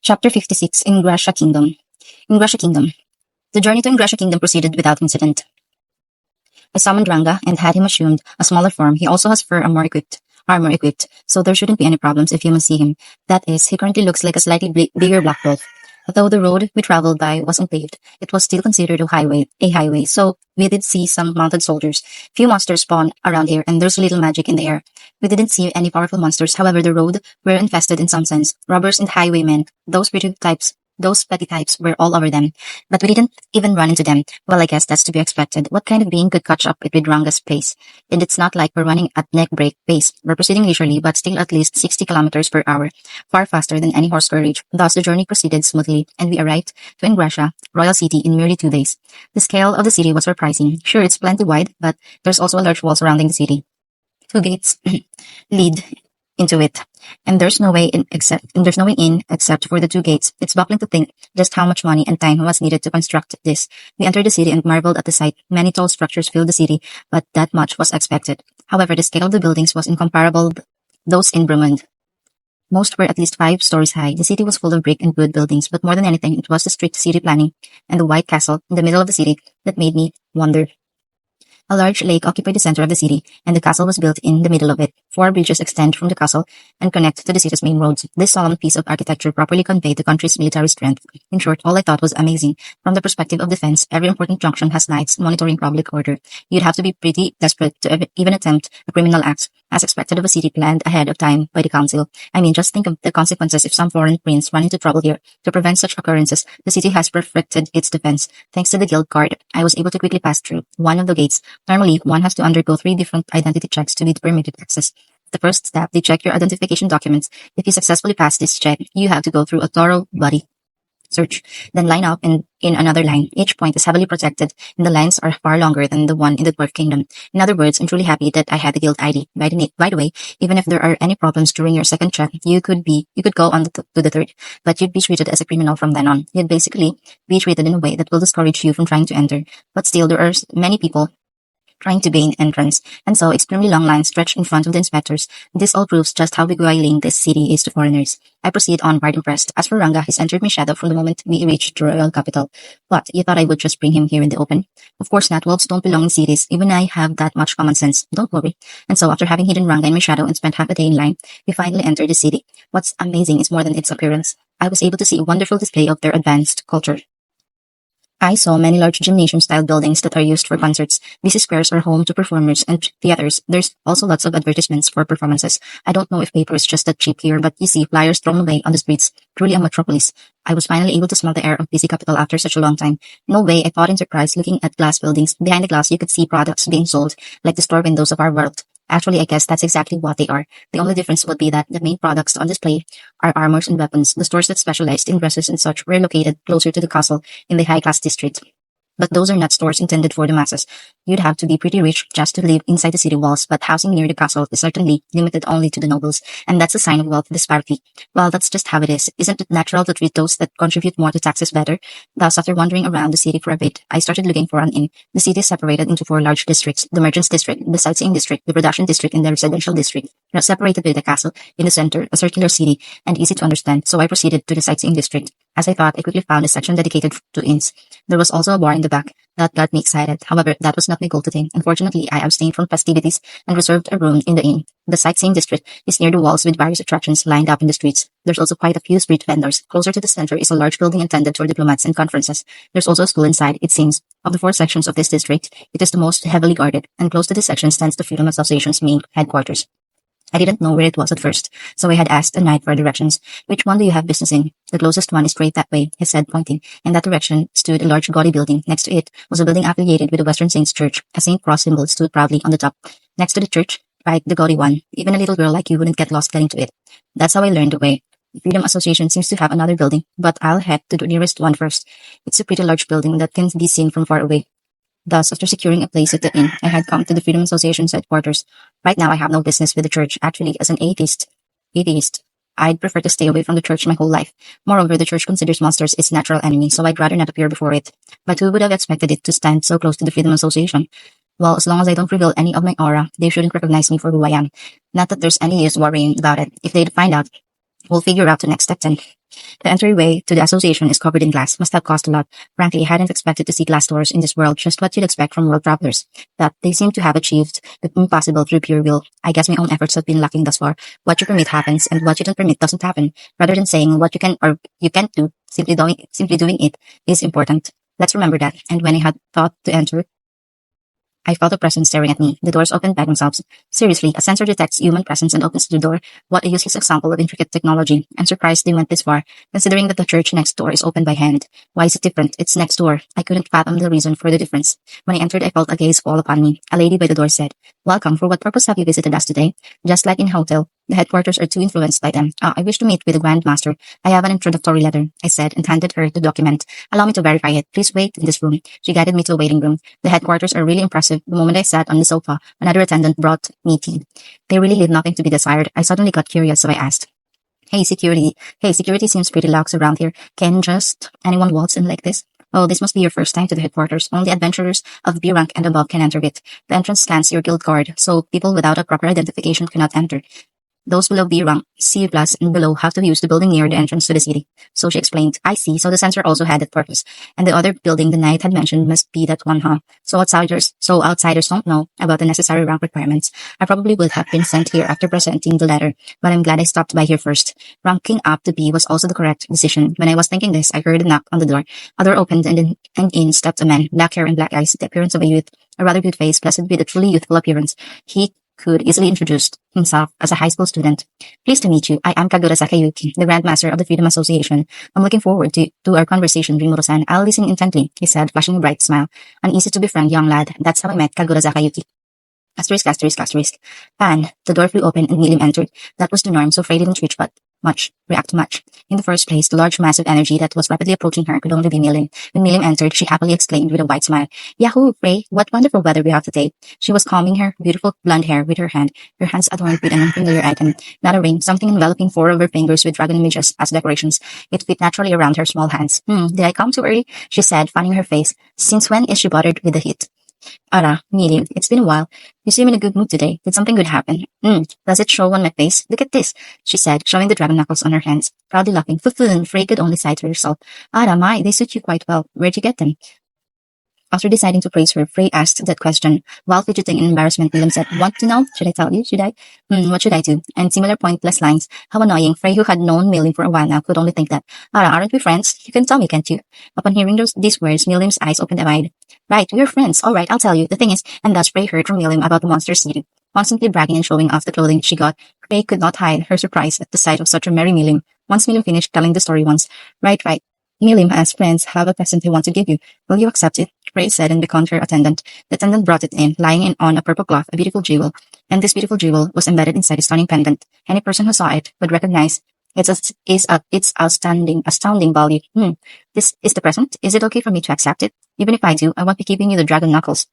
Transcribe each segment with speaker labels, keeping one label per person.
Speaker 1: Chapter 56 Ingrasha Kingdom. Ingrasha Kingdom. The journey to Ingrasha Kingdom proceeded without incident. I summoned Ranga and had him assumed a smaller form. He also has armor equipped, so there shouldn't be any problems if humans see him. That is, he currently looks like a slightly bigger black wolf. Though the road we traveled by wasn't paved, it was still considered a highway, so we did see some mounted soldiers. Few monsters spawn around here, and there's little magic in the air. We didn't see any powerful monsters, however the road were infested in some sense. Robbers and highwaymen, those petty types were all over them, but we didn't even run into them. Well, I guess that's to be expected. What kind of being could catch up with Ranga's pace? And it's not like we're running at neck break pace. We're proceeding leisurely, but still at least 60 kilometers per hour, far faster than any horse could reach. Thus, the journey proceeded smoothly, and we arrived to Ingrasha, royal city, in merely 2 days. The scale of the city was surprising. Sure, it's plenty wide, but there's also a large wall surrounding the city. 2 gates lead into it, and there's no way in except for the 2 gates. It's baffling to think just how much money and time was needed to construct this. We entered the city and marveled at the sight. Many tall structures filled the city, but that much was expected. However, the scale of the buildings was incomparable those in Brahmand. Most were at least 5 stories high. The city was full of brick and wood buildings, but more than anything, it was the strict city planning and the white castle in the middle of the city that made me wonder. A large lake occupied the center of the city, and the castle was built in the middle of it. 4 bridges extend from the castle and connect to the city's main roads. This solemn piece of architecture properly conveyed the country's military strength. In short, all I thought was amazing. From the perspective of defense, every important junction has knights monitoring public order. You'd have to be pretty desperate to even attempt a criminal act, as expected of a city planned ahead of time by the council. I mean, just think of the consequences if some foreign prince run into trouble here. To prevent such occurrences, the city has perfected its defense. Thanks to the guild guard, I was able to quickly pass through one of the gates. Normally, one has to undergo 3 different identity checks to be permitted access. The first step, they check your identification documents. If you successfully pass this check, you have to go through a thorough body search, then line up in another line. Each point is heavily protected, and the lines are far longer than the one in the Dwarf Kingdom. In other words, I'm truly happy that I had the guild ID. By the way, even if there are any problems during your second check, you could go on to the third, but you'd be treated as a criminal from then on. You'd basically be treated in a way that will discourage you from trying to enter. But still, there are many people trying to gain entrance, and so extremely long lines stretch in front of the inspectors. This all proves just how beguiling this city is to foreigners. I proceed on quite impressed. As for Ranga, he's entered my shadow from the moment we reached the royal capital. What, you thought I would just bring him here in the open? Of course not. Wolves don't belong in cities. Even I have that much common sense. Don't worry. And so, after having hidden Ranga in my shadow and spent half a day in line, we finally entered the city. What's amazing is more than its appearance. I was able to see a wonderful display of their advanced culture. I saw many large gymnasium-style buildings that are used for concerts. Busy squares are home to performers and theaters. There's also lots of advertisements for performances. I don't know if paper is just that cheap here, but you see flyers thrown away on the streets. Truly a metropolis. I was finally able to smell the air of busy capital after such a long time. No way, I thought in surprise, looking at glass buildings. Behind the glass, you could see products being sold, like the store windows of our world. Actually, I guess that's exactly what they are. The only difference would be that the main products on display are armors and weapons. The stores that specialized in dresses and such were located closer to the castle in the high-class district. But those are not stores intended for the masses. You'd have to be pretty rich just to live inside the city walls, but housing near the castle is certainly limited only to the nobles, and that's a sign of wealth disparity. Well, that's just how it is. Isn't it natural to treat those that contribute more to taxes better? Thus, after wandering around the city for a bit, I started looking for an inn. The city is separated into 4 large districts: the merchants district, the sightseeing district, the production district, and the residential district. They are separated by the castle in the center, a circular city, and easy to understand, so I proceeded to the sightseeing district. As I thought, I quickly found a section dedicated to inns. There was also a bar in the back. That got me excited. However, that was not my goal today. Unfortunately, I abstained from festivities and reserved a room in the inn. The sightseeing district is near the walls with various attractions lined up in the streets. There's also quite a few street vendors. Closer to the center is a large building intended for diplomats and conferences. There's also a school inside, it seems. Of the 4 sections of this district, it is the most heavily guarded, and close to this section stands the Freedom Association's main headquarters. I didn't know where it was at first, so I had asked a knight for directions. Which one do you have business in? The closest one is straight that way, he said, pointing. In that direction stood a large gaudy building. Next to it was a building affiliated with the Western Saints Church. A Saint Cross symbol stood proudly on the top. Next to the church, right, the gaudy one. Even a little girl like you wouldn't get lost getting to it. That's how I learned the way. The Freedom Association seems to have another building, but I'll head to the nearest one first. It's a pretty large building that can be seen from far away. Thus, after securing a place at the inn, I had come to the Freedom Association's headquarters. Right now, I have no business with the church. Actually, as an atheist, I'd prefer to stay away from the church my whole life. Moreover, the church considers monsters its natural enemy, so I'd rather not appear before it. But who would have expected it to stand so close to the Freedom Association? Well, as long as I don't reveal any of my aura, they shouldn't recognize me for who I am. Not that there's any use worrying about it. If they'd find out, we'll figure out the next step then. The entryway to the association is covered in glass. Must have cost a lot. Frankly, I hadn't expected to see glass doors in this world, just what you'd expect from world travelers. That they seem to have achieved the impossible through pure will. I guess my own efforts have been lacking thus far. What you permit happens, and what you don't permit doesn't happen. Rather than saying what you can or you can't do, simply doing it is important. Let's remember that. And when I had thought to enter, I felt a presence staring at me. The doors opened by themselves. Seriously, a sensor detects human presence and opens the door. What a useless example of intricate technology. I'm surprised they went this far, considering that the church next door is opened by hand. Why is it different? It's next door. I couldn't fathom the reason for the difference. When I entered, I felt a gaze fall upon me. A lady by the door said, "Welcome. For what purpose have you visited us today?" Just like in hotel, the headquarters are too influenced by them. I wish to meet with the Grand Master. I have an introductory letter, I said, and handed her the document. Allow me to verify it. Please wait in this room. She guided me to a waiting room. The headquarters are really impressive. The moment I sat on the sofa, another attendant brought me tea. They really leave nothing to be desired. I suddenly got curious, so I asked, Hey, security seems pretty lax around here. Can just anyone waltz in like this? Oh, this must be your first time to the headquarters. Only adventurers of B rank and above can enter it. The entrance scans your guild card, so people without a proper identification cannot enter. Those below B rank, C plus, and below have to use the building near the entrance to the city. So she explained, I see, so the sensor also had that purpose. And the other building the knight had mentioned must be that one, huh? So outsiders don't know about the necessary rank requirements. I probably would have been sent here after presenting the letter, but I'm glad I stopped by here first. Ranking up to B was also the correct decision. When I was thinking this, I heard a knock on the door. A door opened and in stepped a man, black hair and black eyes, the appearance of a youth, a rather good face, blessed with a truly youthful appearance. He could easily introduce himself as a high school student. Pleased to meet you. I am Kagura Sakayuki, the Grand Master of the Freedom Association. I'm looking forward to our conversation, Rimuro-san. I'll listen intently, he said, flashing a bright smile. An easy to befriend young lad. That's how I met Kagura Sakayuki. Asterisk, asterisk, asterisk. Pan. The door flew open and Milim entered. That was the norm, so Frey didn't react much. In the first place, the large mass of energy that was rapidly approaching her could only be Milim. When Milim entered, she happily exclaimed with a wide smile, Yahoo, Frey, what wonderful weather we have today. She was combing her beautiful blonde hair with her hand, her hands adorned with an unfamiliar item, not a ring, something enveloping 4 of her fingers with dragon images as decorations. It fit naturally around her small hands. Did I come too early? She said, fanning her face. Since when is she bothered with the heat? Ara, Milim, it's been a while. You seem in a good mood today. Did something good happen? Does it show on my face? Look at this, she said, showing the dragon knuckles on her hands. Proudly laughing. Fufun, Frey could only sigh to herself. Ara, my, they suit you quite well. Where'd you get them? After deciding to praise her, Frey asked that question. While fidgeting in embarrassment, Milim said, Want to know? Should I tell you? Should I? What should I do? And similar pointless lines. How annoying. Frey, who had known Milim for a while now, could only think that. Ara, aren't we friends? You can tell me, can't you? Upon hearing these words, Milim's eyes opened wide. Right, we're friends. All right, I'll tell you. The thing is, and thus Frey heard from Milim about the monster city. Constantly bragging and showing off the clothing she got, Frey could not hide her surprise at the sight of such a merry Milim. Once Milim finished telling the story once. Right. Milim has friends have a present they want to give you. Will you accept it? Frey said and beckoned her attendant. The attendant brought it in, lying on a purple cloth, a beautiful jewel. And this beautiful jewel was embedded inside a stunning pendant. Any person who saw it would recognize its astounding value. This is the present. Is it okay for me to accept it? Even if I do, I won't be giving you the dragon knuckles.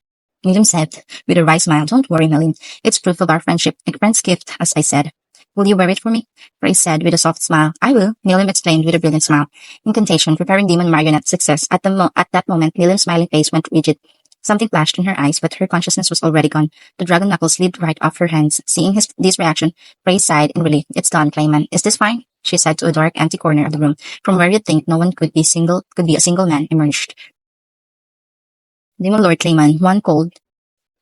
Speaker 1: Milim said with a wry smile. Don't worry, Milim. It's proof of our friendship. A friend's gift, as I said. Will you wear it for me? Frey said with a soft smile. I will, Milim explained with a brilliant smile. Incantation, preparing demon marionette success. At that moment, Milim's smiling face went rigid. Something flashed in her eyes, but her consciousness was already gone. The dragon knuckles slid right off her hands. Seeing this reaction, Frey sighed in relief. It's done, Clayman. Is this fine? She said to a dark, empty corner of the room, from where you'd think no one could be a single man emerged. Demon Lord Clayman, one called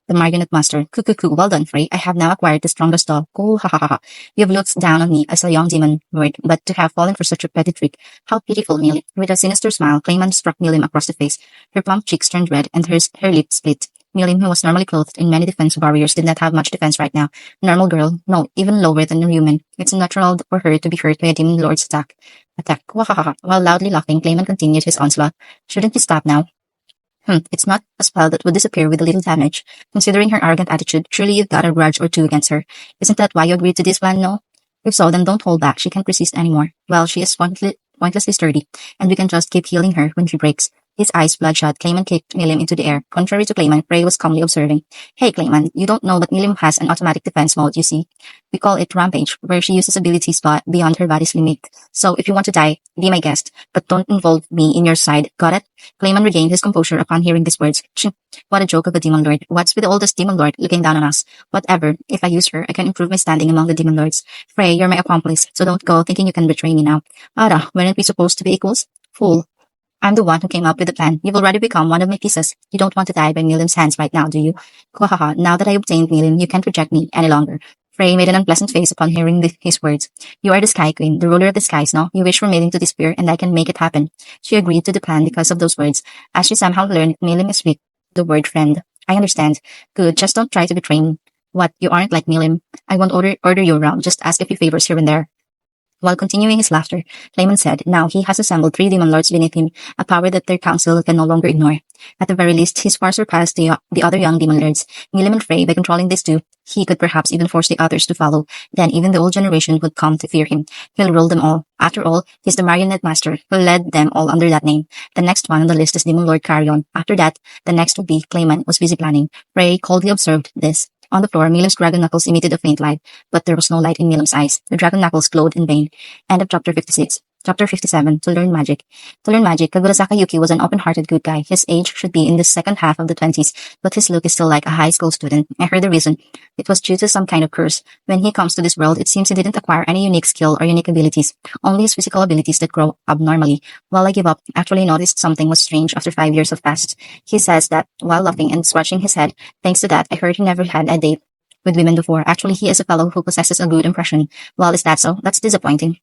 Speaker 1: the Marionette Master. Cuckoo, well done, Frey. I have now acquired the strongest doll. Cool, ha ha ha ha. You have looked down on me as a young demon lord, but to have fallen for such a petty trick. How pitiful, Milim. With a sinister smile, Clayman struck Milim across the face. Her plump cheeks turned red and her lips split. Milim, who was normally clothed in many defense barriers, did not have much defense right now. Normal girl, no, even lower than a human. It's natural for her to be hurt by a demon lord's attack. Wahahaha. While loudly laughing, Clayman continued his onslaught. Shouldn't we stop now? It's not a spell that would disappear with a little damage. Considering her arrogant attitude, surely you've got a grudge or two against her. Isn't that why you agreed to this plan, no? If so, then don't hold back. She can't resist anymore. Well, she is pointlessly sturdy, and we can just keep healing her when she breaks. His eyes bloodshot, Clayman kicked Milim into the air. Contrary to Clayman, Frey was calmly observing. Hey, Clayman, you don't know that Milim has an automatic defense mode, you see. We call it Rampage, where she uses abilities beyond her body's limit. So if you want to die, be my guest, but don't involve me in your side, got it? Clayman regained his composure upon hearing these words. What a joke of a demon lord. What's with the oldest demon lord looking down on us? Whatever. If I use her, I can improve my standing among the demon lords. Frey, you're my accomplice, so don't go thinking you can betray me now. Ada, weren't we supposed to be equals? Fool. I'm the one who came up with the plan. You've already become one of my pieces. You don't want to die by Milim's hands right now, do you? Hahaha, now that I obtained Milim, you can't reject me any longer. Frey made an unpleasant face upon hearing his words. You are the Sky Queen, the ruler of the skies, no? You wish for Milim to disappear, and I can make it happen. She agreed to the plan because of those words, as she somehow learned Milim is weak. The word friend. I understand. Good, just don't try to betray me. What, you aren't like Milim? I won't order you around, just ask a few favors here and there. While continuing his laughter, Clayman said, now he has assembled 3 demon lords beneath him, a power that their council can no longer ignore. At the very least, he's far surpassed the other young demon lords. Milim and Frey, by controlling these 2, he could perhaps even force the others to follow. Then even the old generation would come to fear him. He'll rule them all. After all, he's the marionette master who led them all under that name. The next one on the list is Demon Lord Carrion. After that, the next would be Clayman was busy planning. Frey coldly observed this. On the floor, Milim's dragon knuckles emitted a faint light, but there was no light in Milim's eyes. The dragon knuckles glowed in vain. End of chapter 56. Chapter 57, To Learn Magic. To learn magic, Kagurasaka Yuki was an open-hearted good guy. His age should be in the second half of the 20s, but his look is still like a high school student. I heard the reason. It was due to some kind of curse. When he comes to this world, it seems he didn't acquire any unique skill or unique abilities, only his physical abilities that grow abnormally. While I give up, actually noticed something was strange after 5 years have passed. He says that, while laughing and scratching his head, thanks to that, I heard he never had a date with women before. Actually, he is a fellow who possesses a good impression. Well, is that so? That's disappointing.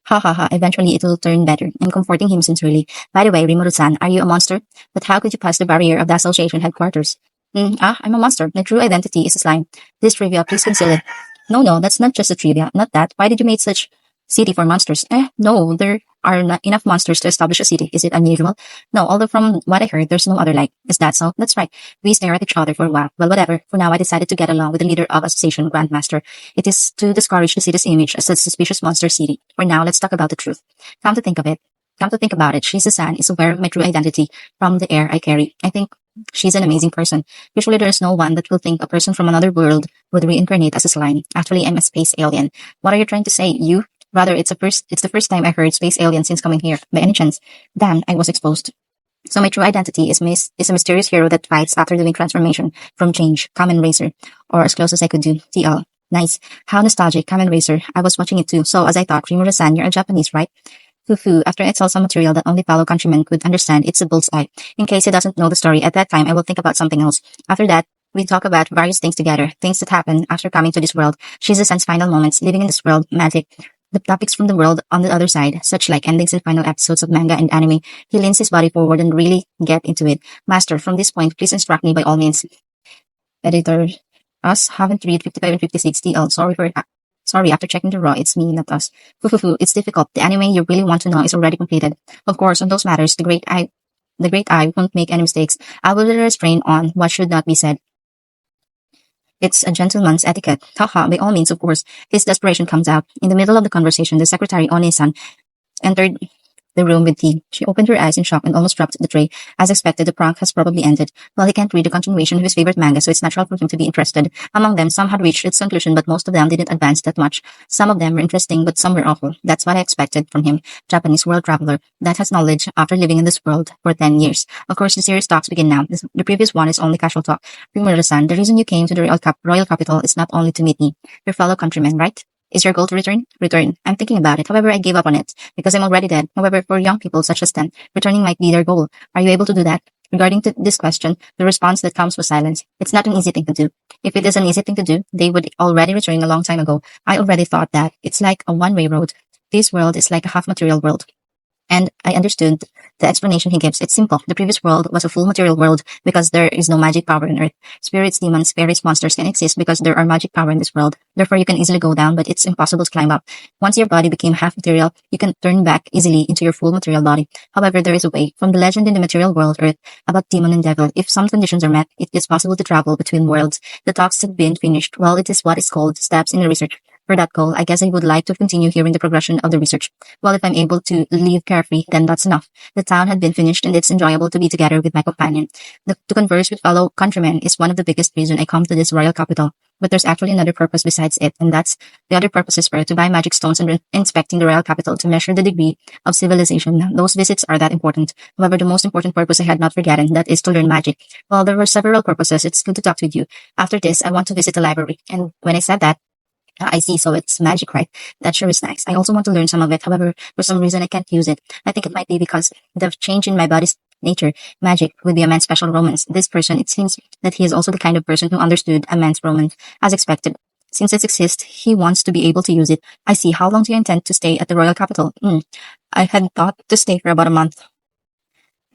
Speaker 1: Ha ha ha, eventually it will turn better. I'm comforting him sincerely. By the way, Rimuru-san, are you a monster? But how could you pass the barrier of the association headquarters? I'm a monster. My true identity is a slime. This trivia, please conceal it. No, that's not just a trivia. Not that. Why did you make such city for monsters? No, there are not enough monsters to establish a city. Is it unusual? No, although from what I heard, there's no other like. Is that so? That's right. We stare at each other for a while. Well, whatever. For now, I decided to get along with the leader of association, Grandmaster. It is to discourage the city's image as a suspicious monster city. For now, let's talk about the truth. Come to think about it, Shizu-san is aware of my true identity from the air I carry. I think she's an amazing person. Usually there's no one that will think a person from another world would reincarnate as a slime. Actually, I'm a space alien. What are you trying to say? You? Rather, it's the first time I heard space alien since coming here. By any chance? Damn, I was exposed. So my true identity is a mysterious hero that fights after doing transformation from change, Kamen Racer, or as close as I could do, TL. Nice. How nostalgic, Kamen Racer. I was watching it too, so as I thought, Rimura-san, you're a Japanese, right? Foo-foo, after I tell some material that only fellow countrymen could understand, it's a bullseye. In case he doesn't know the story, at that time I will think about something else. After that, we talk about various things together, things that happen after coming to this world, Shizu-san's final moments, living in this world, magic, the topics from the world on the other side, such like endings and final episodes of manga and anime. He leans his body forward and really get into it. Master, from this point, please instruct me by all means. Editor, us haven't read 55 and 56 TL. Sorry, after checking the raw, it's me, not us. Foo, it's difficult. The anime you really want to know is already completed. Of course, on those matters, the great eye won't make any mistakes. I will restrain on what should not be said. It's a gentleman's etiquette. Haha, by all means, of course. His desperation comes out. In the middle of the conversation, the secretary, One-san, entered the room with tea. She opened her eyes in shock and almost dropped the tray. As expected, the prank has probably ended. Well, he can't read the continuation of his favorite manga, so it's natural for him to be interested. Among them, some had reached its conclusion, but most of them didn't advance that much. Some of them were interesting, but some were awful. That's what I expected from him. Japanese world traveler that has knowledge after living in this world for 10 years. Of course, the serious talks begin now. The previous one is only casual talk. Rimura-san, the reason you came to the royal capital is not only to meet me, your fellow countrymen, right? Is your goal to return? Return. I'm thinking about it. However, I gave up on it because I'm already dead. However, for young people such as 10, returning might be their goal. Are you able to do that? Regarding to this question, the response that comes was silence. It's not an easy thing to do. If it is an easy thing to do, they would already return a long time ago. I already thought that. It's like a one-way road. This world is like a half-material world. And I understood the explanation he gives. It's simple. The previous world was a full material world because there is no magic power on Earth. Spirits, demons, fairies, monsters can exist because there are magic power in this world. Therefore, you can easily go down, but it's impossible to climb up. Once your body became half material, you can turn back easily into your full material body. However, there is a way. From the legend in the material world, Earth, about demon and devil, if some conditions are met, it is possible to travel between worlds. The talks have been finished. Well, it is what is called steps in the research. For that goal, I guess I would like to continue hearing the progression of the research. Well, if I'm able to live carefree, then that's enough. The town had been finished and it's enjoyable to be together with my companion. To converse with fellow countrymen is one of the biggest reasons I come to this royal capital. But there's actually another purpose besides it, and that's the other purposes were to buy magic stones and inspecting the royal capital to measure the degree of civilization. Those visits are that important. However, the most important purpose I had not forgotten, that is to learn magic. While there were several purposes, it's good to talk with you. After this, I want to visit the library. And when I said that, I see, so it's magic, right? That sure is nice. I also want to learn some of it. However, for some reason, I can't use it. I think it might be because the change in my body's nature. Magic would be a man's special romance. This person, it seems that he is also the kind of person who understood a man's romance, as expected. Since it exists, he wants to be able to use it. I see. How long do you intend to stay at the royal capital? I had thought to stay for about a month.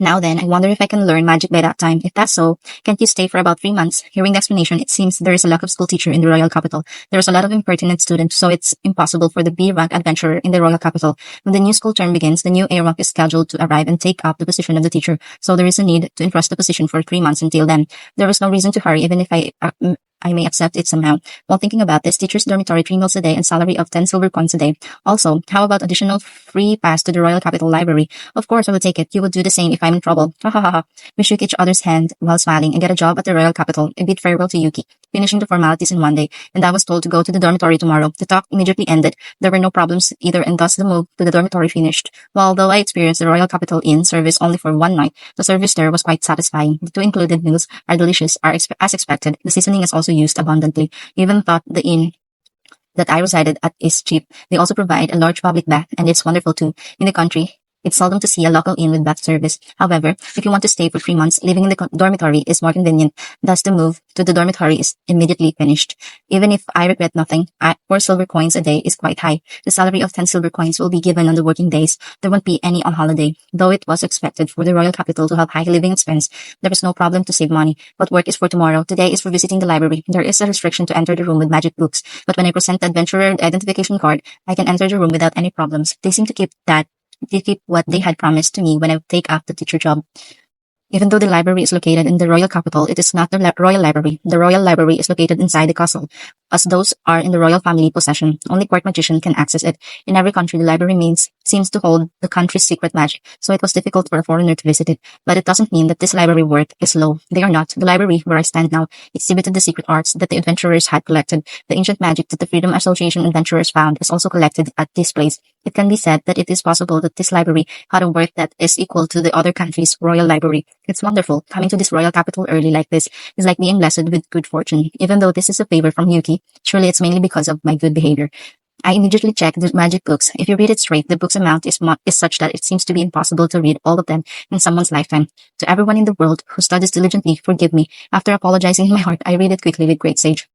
Speaker 1: Now then, I wonder if I can learn magic by that time. If that's so, can't you stay for about 3 months? Hearing the explanation, it seems there is a lack of school teacher in the royal capital. There's a lot of impertinent students, so it's impossible for the B-rank adventurer in the royal capital. When the new school term begins, the new A-rank is scheduled to arrive and take up the position of the teacher, so there is a need to entrust the position for 3 months until then. There is no reason to hurry, even if I may accept it somehow. While thinking about this, teacher's dormitory 3 meals a day and salary of 10 silver coins a day. Also, how about additional free pass to the Royal Capital Library? Of course, I would take it. You would do the same if I'm in trouble. Ha ha ha ha. We shook each other's hand while smiling and get a job at the Royal Capital. A bid farewell to Yuki, finishing the formalities in one day, and I was told to go to the dormitory tomorrow. The talk immediately ended. There were no problems either, and thus the move to the dormitory finished. Well, although I experienced the Royal Capital Inn service only for one night, the service there was quite satisfying. The 2 included meals are delicious, as expected. The seasoning is also used abundantly. Even thought the inn that I resided at is cheap. They also provide a large public bath, and it's wonderful too. In the country, it's seldom to see a local inn with bath service. However, if you want to stay for 3 months, living in the dormitory is more convenient. Thus, the move to the dormitory is immediately finished. Even if I regret nothing, 4 silver coins a day is quite high. The salary of 10 silver coins will be given on the working days. There won't be any on holiday. Though it was expected for the royal capital to have high living expense, there is no problem to save money. But work is for tomorrow. Today is for visiting the library. There is a restriction to enter the room with magic books, but when I present the adventurer identification card, I can enter the room without any problems. They seem to keep what they had promised to me when I take up the teacher job. Even though the library is located in the royal capital, it is not the royal library. The royal library is located inside the castle, as those are in the royal family possession. Only court magician can access it. In every country, the library seems to hold the country's secret magic, so it was difficult for a foreigner to visit it. But it doesn't mean that this library worth is low. They are not. The library, where I stand now, exhibited the secret arts that the adventurers had collected. The ancient magic that the Freedom Association adventurers found is also collected at this place. It can be said that it is possible that this library had a worth that is equal to the other country's royal library. It's wonderful. Coming to this royal capital early like this is like being blessed with good fortune. Even though this is a favor from Yuki, surely it's mainly because of my good behavior. I immediately checked the magic books. If you read it straight, the book's amount is such that it seems to be impossible to read all of them in someone's lifetime. To everyone in the world who studies diligently, forgive me. After apologizing in my heart, I read it quickly with great sage.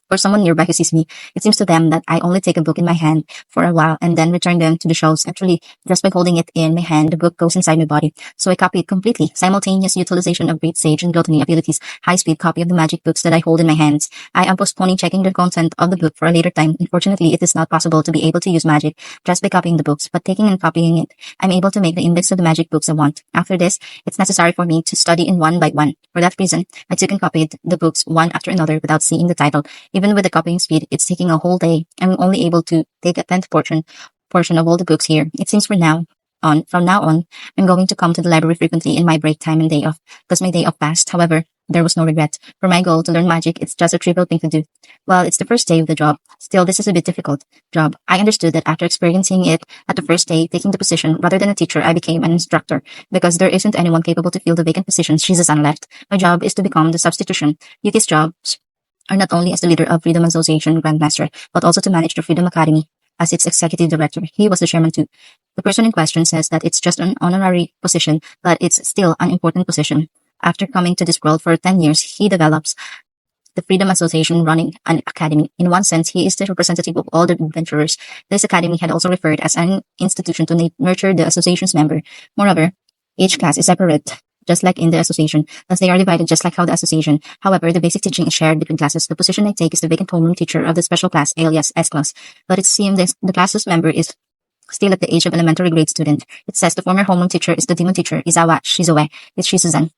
Speaker 1: For someone nearby who sees me, it seems to them that I only take a book in my hand for a while and then return them to the shelves. Actually, just by holding it in my hand, the book goes inside my body. So I copy it completely. Simultaneous utilization of great sage and gluttony abilities. High-speed copy of the magic books that I hold in my hands. I am postponing checking the content of the book for a later time. Unfortunately, it is not possible to be able to use magic just by copying the books, but taking and copying it, I'm able to make the index of the magic books I want. After this, it's necessary for me to study in one by one. For that reason, I took and copied the books one after another without seeing the title. Even with the copying speed, it's taking a whole day. I'm only able to take a 10th portion of all the books here. It seems from now on, I'm going to come to the library frequently in my break time and day off, because my day off passed. However, there was no regret. For my goal to learn magic, it's just a trivial thing to do. Well, it's the first day of the job. Still, this is a bit difficult job. I understood that after experiencing it at the first day, taking the position, rather than a teacher, I became an instructor. Because there isn't anyone capable to fill the vacant positions Shiza-san left. My job is to become the substitution. Yuki's jobs are not only as the leader of Freedom Association Grandmaster, but also to manage the Freedom Academy as its executive director. He was the chairman too. The person in question says that it's just an honorary position, but it's still an important position. After coming to this world for 10 years, he develops the Freedom Association running an academy. In one sense, he is the representative of all the adventurers. This academy had also referred as an institution to nurture the association's member. Moreover, each class is separate, just like in the association, thus they are divided just like how the association. However, the basic teaching is shared between classes. The position I take is the vacant homeroom teacher of the special class, alias S-class. But it seems the class's member is still at the age of elementary grade student. It says the former homeroom teacher is the demon teacher, Izawa Shizoe. It's Shizu-san.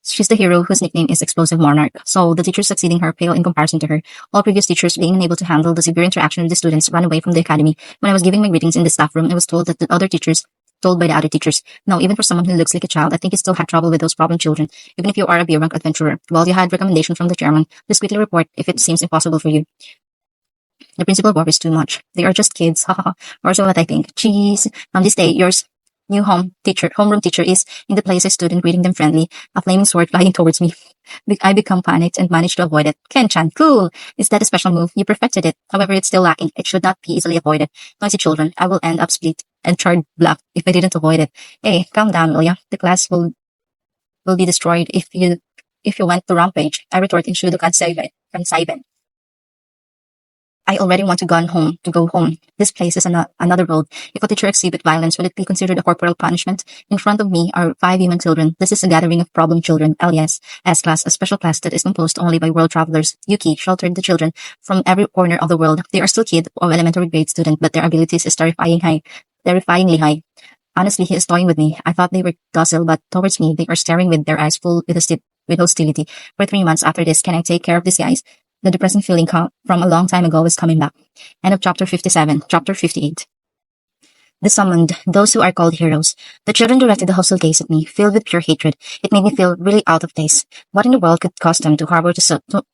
Speaker 1: She's the hero whose nickname is Explosive Monarch. So the teachers succeeding her pale in comparison to her. All previous teachers being unable to handle the severe interaction with the students ran away from the academy. When I was giving my greetings in the staff room, I was told that the other teachers told by the other teachers. No, even for someone who looks like a child, I think you still had trouble with those problem children, even if you are a B-rank adventurer. Well, you had recommendation from the chairman. Just quickly report if it seems impossible for you. The principal worries too much. They are just kids, haha, or so what I think. Jeez. From this day, yours new homeroom teacher is in the place I stood and greeting them friendly, a flaming sword flying towards me. I become panicked and managed to avoid it. Ken-chan, cool! Is that a special move? You perfected it. However, it's still lacking. It should not be easily avoided. Noisy children, I will end up split and charred black if I didn't avoid it. Hey, calm down, will ya? The class will be destroyed if you went to rampage. I retort in Shudo Kansaiben. I already want to go home. This place is another road. If a teacher exhibit violence, will it be considered a corporal punishment? In front of me are 5 human children. This is a gathering of problem children. LES, S-class, a special class that is composed only by world travelers. Yuki sheltered the children from every corner of the world. They are still kids or elementary grade student, but their abilities is terrifyingly high. Honestly, he is toying with me. I thought they were docile, but towards me, they are staring with their eyes full with hostility. For 3 months after this, can I take care of these guys? The depressing feeling from a long time ago is coming back. End of chapter 57. Chapter 58. The summoned, those who are called heroes. The children directed a hostile gaze at me, filled with pure hatred. It made me feel really out of place. What in the world could cause them to harbor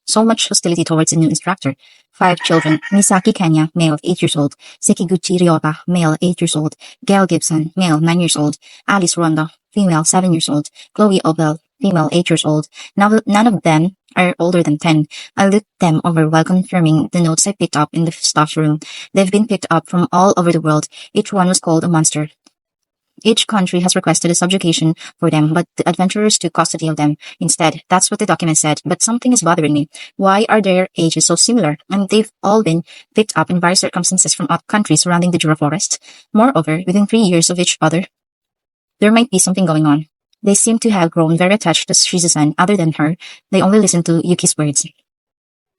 Speaker 1: so much hostility towards a new instructor? 5 children. Misaki Kenya, male, 8 years old. Sekiguchi Ryota, male, 8 years old. Gail Gibson, male, 9 years old. Alice Ronda, female, 7 years old. Chloe Obel, female, 8 years old. Now, none of them are older than 10. I looked them over while confirming the notes I picked up in the staff room. They've been picked up from all over the world. Each one was called a monster. Each country has requested a subjugation for them, but the adventurers took custody of them instead. That's what the document said, but something is bothering me. Why are their ages so similar? And they've all been picked up in various circumstances from countries surrounding the Jura Forest. Moreover, within 3 years of each other, there might be something going on. They seem to have grown very attached to Shizusan. Other than her, they only listen to Yuki's words.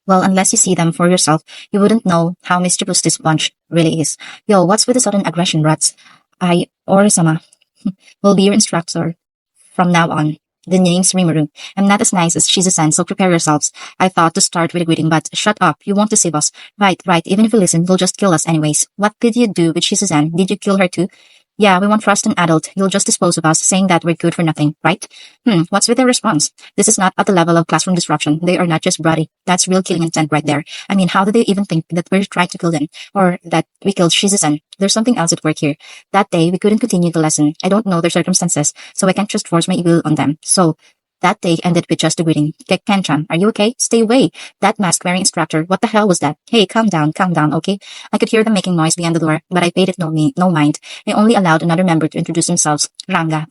Speaker 1: Well, unless you see them for yourself, you wouldn't know how mischievous this bunch really is. Yo, what's with the sudden aggression, rats? I, Orisama, will be your instructor from now on. The name's Rimuru. I'm not as nice as Shizusan, so prepare yourselves. I thought to start with a greeting, but shut up. You won't deceive us. Right. Even if you listen, you'll just kill us anyways. What did you do with Shizusan? Did you kill her too? Yeah, we won't trust an adult. You'll just dispose of us, saying that we're good for nothing, right? What's with their response? This is not at the level of classroom disruption. They are not just bratty. That's real killing intent right there. I mean, how do they even think that we're trying to kill them? Or that we killed Shizusan? There's something else at work here. That day, we couldn't continue the lesson. I don't know their circumstances, so I can't just force my will on them. So, that day ended with just a greeting. Ken-chan, are you okay? Stay away. That mask-wearing instructor, what the hell was that? Hey, calm down, okay? I could hear them making noise behind the door, but I paid it no mind. I only allowed another member to introduce themselves. Ranga,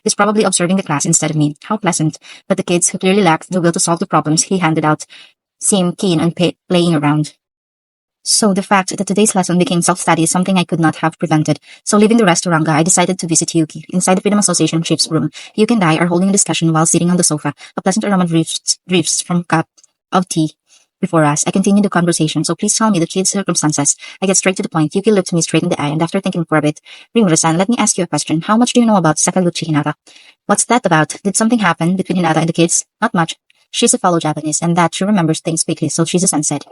Speaker 1: is probably observing the class instead of me. How pleasant. But the kids, who clearly lacked the will to solve the problems he handed out, seemed keen on playing around. So the fact that today's lesson became self-study is something I could not have prevented. So leaving the rest to Ranga, I decided to visit Yuki. Inside the Freedom Association chief's room, Yuki and I are holding a discussion while sitting on the sofa. A pleasant aroma drifts from a cup of tea before us. I continue the conversation, so please tell me the kid's circumstances. I get straight to the point. Yuki looked me straight in the eye, and after thinking for a bit, Rimura-san, let me ask you a question. How much do you know about Sakaguchi Hinata? What's that about? Did something happen between Hinata and the kids? Not much. She's a fellow Japanese, and that she remembers things quickly, so Shizu-san said.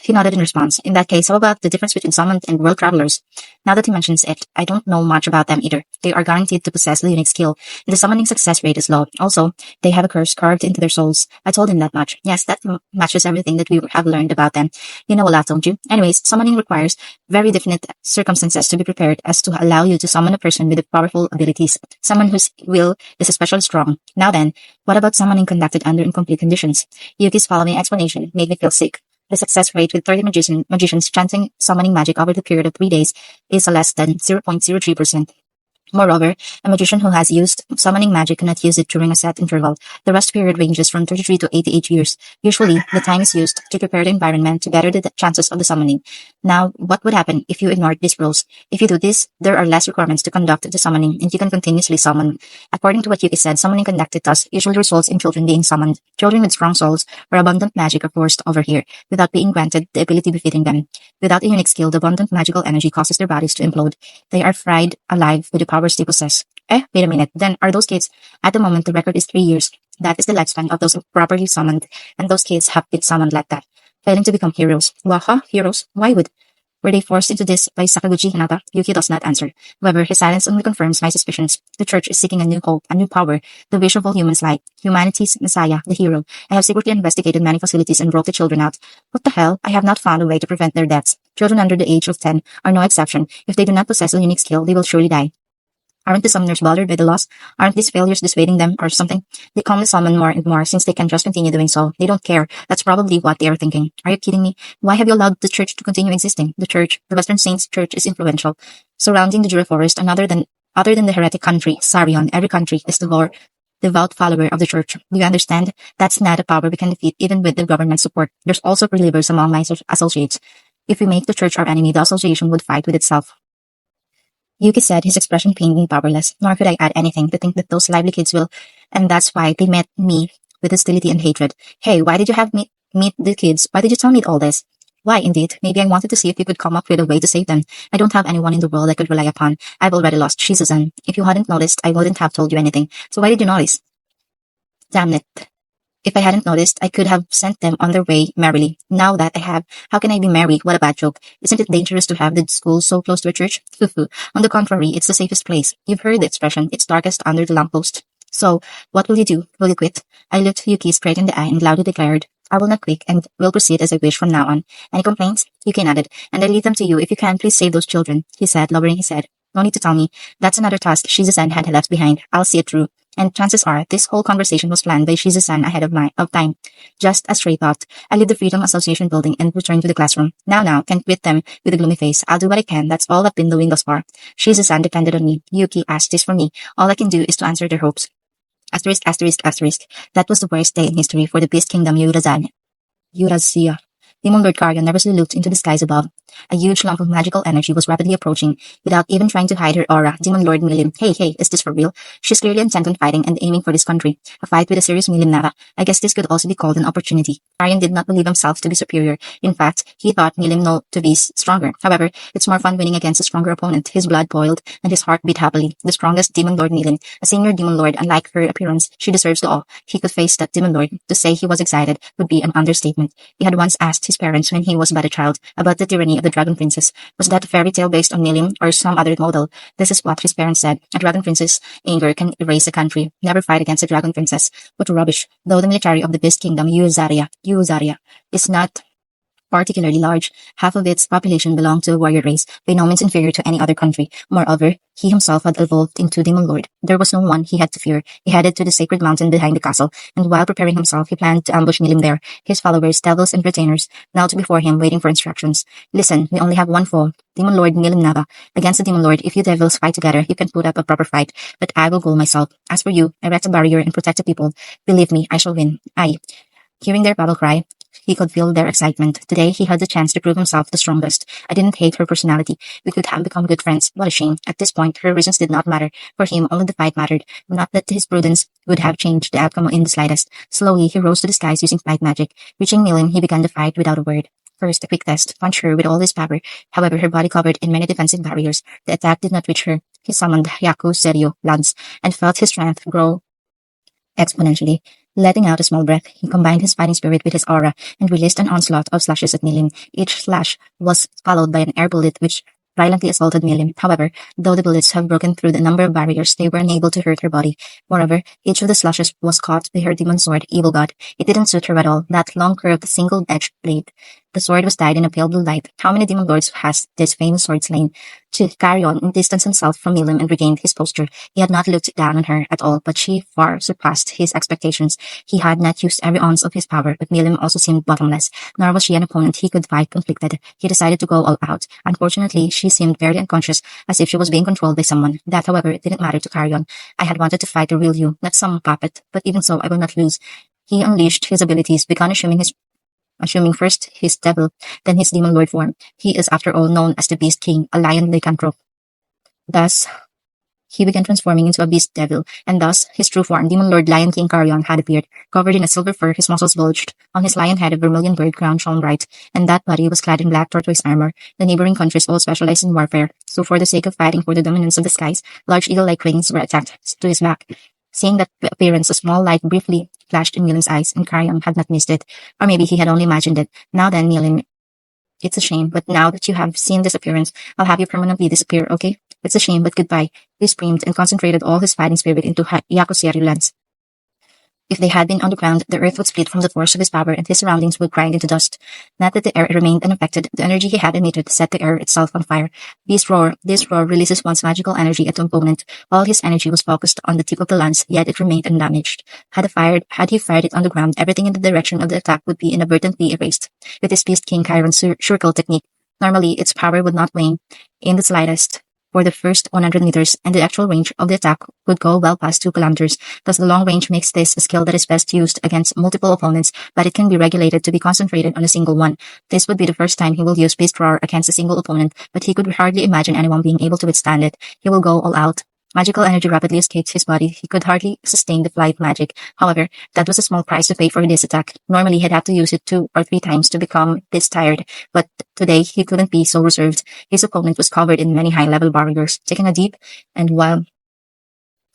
Speaker 1: He nodded in response. In that case, how about the difference between summoned and world travelers? Now that he mentions it, I don't know much about them either. They are guaranteed to possess the unique skill, and the summoning success rate is low. Also, they have a curse carved into their souls. I told him that much. Yes, that matches everything that we have learned about them. You know a lot, don't you? Anyways, summoning requires very definite circumstances to be prepared as to allow you to summon a person with powerful abilities. Someone whose will is especially strong. Now then, what about summoning conducted under incomplete conditions? Yuki's following explanation made me feel sick. The success rate with 30 magicians chanting summoning magic over the period of 3 days is less than 0.03%. Moreover, a magician who has used summoning magic cannot use it during a set interval. The rest period ranges from 33 to 88 years. Usually, the time is used to prepare the environment to better the chances of the summoning. Now, what would happen if you ignored these rules? If you do this, there are less requirements to conduct the summoning, and you can continuously summon. According to what Yuki said, summoning conducted thus usually results in children being summoned. Children with strong souls or abundant magic are forced over here, without being granted the ability befitting them. Without a unique skill, the abundant magical energy causes their bodies to implode. They are fried alive with the powers they possess. Wait a minute. Then are those kids? At the moment, the record is 3 years. That is the lifespan of those properly summoned, and those kids have been summoned like that, failing to become heroes. Waha, heroes? Why would? Were they forced into this by Sakaguchi Hinata? Yuki does not answer. However, his silence only confirms my suspicions. The church is seeking a new hope, a new power, the wish of all humans like humanity's messiah, the hero. I have secretly investigated many facilities and brought the children out. What the hell? I have not found a way to prevent their deaths. Children under the age of 10 are no exception. If they do not possess a unique skill, they will surely die. Aren't the summoners bothered by the loss? Aren't these failures dissuading them or something? They calmly summon more and more since they can just continue doing so. They don't care. That's probably what they are thinking. Are you kidding me? Why have you allowed the church to continue existing? The church, the Western Saints Church, is influential. Surrounding the Jura Forest, and other than the heretic country, Sarion, every country is devout follower of the church. Do you understand? That's not a power we can defeat even with the government support. There's also believers among my associates. If we make the church our enemy, the association would fight with itself. Yuki said, his expression pained me powerless, nor could I add anything to think that those lively kids will, and that's why they met me with hostility and hatred. Hey, why did you have me meet the kids? Why did you tell me all this? Why, indeed, maybe I wanted to see if you could come up with a way to save them. I don't have anyone in the world I could rely upon. I've already lost Shizusan. If you hadn't noticed, I wouldn't have told you anything. So why did you notice? Damn it. If I hadn't noticed, I could have sent them on their way merrily. Now that I have, how can I be merry? What a bad joke. Isn't it dangerous to have the school so close to a church? Fufu. On the contrary, it's the safest place. You've heard the expression, it's darkest under the lamppost. So, what will you do? Will you quit? I looked Yuki straight in the eye and loudly declared, I will not quit and will proceed as I wish from now on. Any complaints? Yuki nodded. And I leave them to you. If you can, please save those children, he said, lowering his head. No need to tell me. That's another task Shizusan had left behind. I'll see it through. And chances are, this whole conversation was planned by Shizusan ahead of time. Just as Ray thought, I leave the Freedom Association building and return to the classroom. Now, can't quit them with a gloomy face. I'll do what I can. That's all I've been doing thus far. Shizusan depended on me. Yuki asked this from me. All I can do is to answer their hopes. Asterisk, asterisk, asterisk. That was the worst day in history for the Beast Kingdom Eurazia. Demon Lord Karyan nervously looked into the skies above. A huge lump of magical energy was rapidly approaching. Without even trying to hide her aura, Demon Lord Milim, hey, is this for real? She's clearly intent on fighting and aiming for this country. A fight with a serious Milim Nara. I guess this could also be called an opportunity. Karyan did not believe himself to be superior. In fact, he thought Milim to be stronger. However, it's more fun winning against a stronger opponent. His blood boiled and his heart beat happily. The strongest Demon Lord Milim, a senior Demon Lord, unlike her appearance, she deserves the awe. He could face that Demon Lord. To say he was excited would be an understatement. He had once asked his parents when he was but a child about the tyranny of the Dragon Princess. Was that a fairy tale based on Milim or some other model? This is what his parents said. A Dragon Princess anger can erase a country. Never fight against a Dragon Princess. What rubbish. Though the military of the Beast Kingdom, Yuzaria, is not particularly large, half of its population belonged to a warrior race, by no means inferior to any other country. Moreover, he himself had evolved into Demon Lord. There was no one he had to fear. He headed to the sacred mountain behind the castle, and while preparing himself, he planned to ambush Milim there. His followers, devils and retainers, knelt before him, waiting for instructions. Listen, we only have one foe, Demon Lord Milim Nava. Against the Demon Lord, if you devils fight together, you can put up a proper fight, but I will go myself. As for you, erect a barrier and protect the people. Believe me, I shall win. Hearing their battle cry, he could feel their excitement. Today, he had the chance to prove himself the strongest. I didn't hate her personality. We could have become good friends. What a shame. At this point, her reasons did not matter. For him, only the fight mattered. Not that his prudence would have changed the outcome in the slightest. Slowly, he rose to the skies using fight magic. Reaching Milim, he began the fight without a word. First, a quick test. Punch her with all his power. However, her body covered in many defensive barriers. The attack did not reach her. He summoned Yaku Serio Lance and felt his strength grow exponentially. Letting out a small breath, he combined his fighting spirit with his aura and released an onslaught of slashes at Milim. Each slash was followed by an air bullet which violently assaulted Milim. However, though the bullets have broken through the number of barriers, they were unable to hurt her body. Moreover, each of the slashes was caught by her demon sword, Evil God. It didn't suit her at all, that long curved single-edged blade. The sword was dyed in a pale blue light. How many demon lords has this famous sword slain? To carry on and distance himself from Milim and regained his posture. He had not looked down on her at all, but she far surpassed his expectations. He had not used every ounce of his power, but Milim also seemed bottomless. Nor was she an opponent he could fight conflicted. He decided to go all out. Unfortunately, she seemed very unconscious, as if she was being controlled by someone. That, however, didn't matter to carry on. I had wanted to fight the real you, not some puppet, but even so, I will not lose. He unleashed his abilities, began assuming first his devil, then his demon lord form. He is after all known as the Beast King, a lion lycanthrope. Thus, he began transforming into a beast devil, and thus his true form, Demon Lord Lion King Carrion, had appeared. Covered in a silver fur, his muscles bulged. On his lion head, a vermilion bird crown shone bright, and that body was clad in black tortoise armor. The neighboring countries all specialized in warfare, so for the sake of fighting for the dominance of the skies, large eagle-like wings were attached to his back. Seeing that appearance, a small light briefly flashed in Milim's eyes, and Carrion had not missed it. Or maybe he had only imagined it. Now then, Milim, it's a shame, but now that you have seen this appearance, I'll have you permanently disappear, okay? It's a shame, but goodbye. He screamed and concentrated all his fighting spirit into Yakuseru lens. If they had been underground, the earth would split from the force of his power and his surroundings would grind into dust. Not that the air remained unaffected, the energy he had emitted set the air itself on fire. This roar releases one's magical energy at the opponent. All his energy was focused on the tip of the lance, yet it remained undamaged. Had he fired it on the ground, everything in the direction of the attack would be inadvertently erased. With his Beast King Chiron's circle technique, normally its power would not wane in the slightest for the first 100 meters, and the actual range of the attack would go well past 2 kilometers. Thus, the long range makes this a skill that is best used against multiple opponents, but it can be regulated to be concentrated on a single one. This would be the first time he will use Beast Roar against a single opponent, but he could hardly imagine anyone being able to withstand it. He will go all out. Magical energy rapidly escaped his body. He could hardly sustain the flight magic. However, that was a small price to pay for this attack. Normally, he'd have to use it 2 or 3 times to become this tired, but today he couldn't be so reserved. His opponent was covered in many high-level barriers. Taking a deep, and while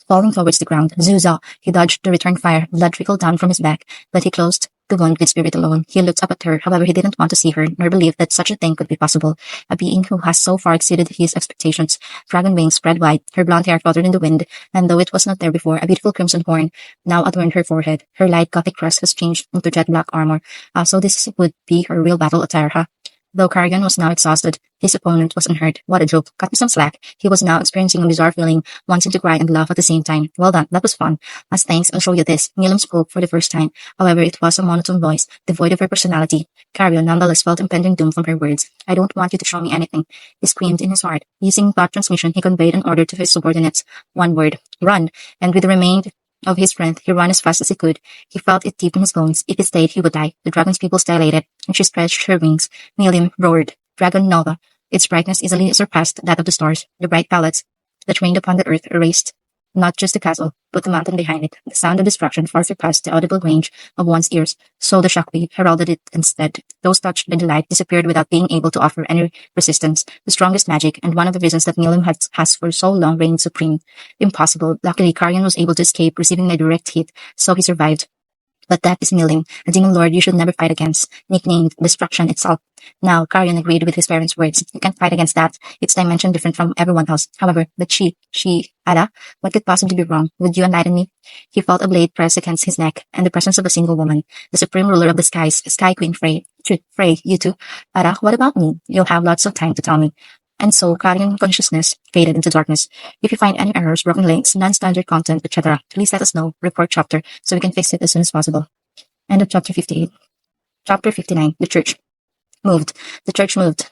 Speaker 1: falling towards the ground, Zuza, he dodged the return fire. Blood trickled down from his back, but he closed the wound with spirit alone. He looked up at her, however he didn't want to see her, nor believe that such a thing could be possible. A being who has so far exceeded his expectations. Dragon wings spread wide, her blonde hair fluttered in the wind, and though it was not there before, a beautiful crimson horn now adorned her forehead. Her light gothic crest has changed into jet black armor. So this would be her real battle attire, huh? Though Carrion was now exhausted, his opponent was unhurt. What a joke. Cut me some slack. He was now experiencing a bizarre feeling, wanting to cry and laugh at the same time. Well done, that was fun. As thanks, I'll show you this. Milim spoke for the first time. However, it was a monotone voice, devoid of her personality. Carrion nonetheless felt impending doom from her words. I don't want you to show me anything, he screamed in his heart. Using thought transmission, he conveyed an order to his subordinates. One word, run, and with the remainder of his strength, he ran as fast as he could. He felt it deep in his bones. If he stayed, he would die. The dragon's pupils dilated, and she stretched her wings. Milim roared. Dragon Nova. Its brightness easily surpassed that of the stars. The bright pellets that rained upon the earth erased not just the castle, but the mountain behind it. The sound of destruction far surpassed the audible range of one's ears, so the shockwave heralded it instead. Those touched by the light disappeared without being able to offer any resistance. The strongest magic, and one of the reasons that Milim has for so long reigned supreme. Impossible. Luckily, Carrion was able to escape, receiving a direct hit, so he survived. But that is Milim, a demon lord you should never fight against, nicknamed Destruction itself. Now, Carrion agreed with his parents' words. You can't fight against that. Its dimension different from everyone else. However, but Ada, what could possibly be wrong? Would you enlighten me? He felt a blade press against his neck, and the presence of a single woman, the supreme ruler of the skies, Sky Queen Frey. Frey, you too. Ada, what about me? You'll have lots of time to tell me. And so, Carrion consciousness faded into darkness. If you find any errors, broken links, non-standard content, etc., please let us know. Report chapter, so we can fix it as soon as possible. End of chapter 58. Chapter 59. The church moved. The church moved.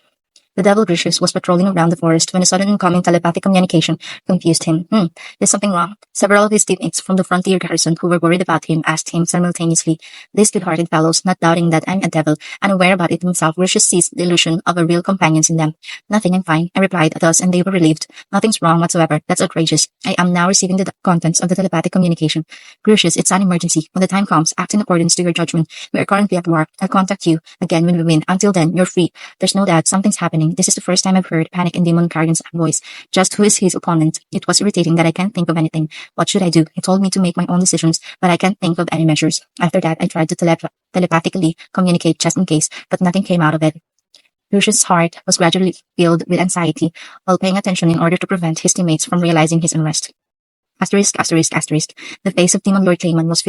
Speaker 1: The devil Grecius was patrolling around the forest when a sudden incoming telepathic communication confused him. There's something wrong. Several of his teammates from the frontier garrison who were worried about him asked him simultaneously. These good-hearted fellows, not doubting that I'm a devil, unaware about it himself, Grecius seized the illusion of a real companions in them. Nothing, I'm fine, I replied, thus, and they were relieved. Nothing's wrong whatsoever. That's outrageous. I am now receiving the contents of the telepathic communication. Grecius, it's an emergency. When the time comes, act in accordance to your judgment. We are currently at war. I'll contact you again when we win. Until then, you're free. There's no doubt something's happening. This is the first time I've heard panic in Demon Carrion's voice. Just who is his opponent? It was irritating that I can't think of anything. What should I do? He told me to make my own decisions, but I can't think of any measures. After that, I tried to telepathically communicate just in case, but nothing came out of it. Lucius' heart was gradually filled with anxiety while paying attention in order to prevent his teammates from realizing his unrest. Asterisk, asterisk, asterisk. The face of Demon Lord Clayman was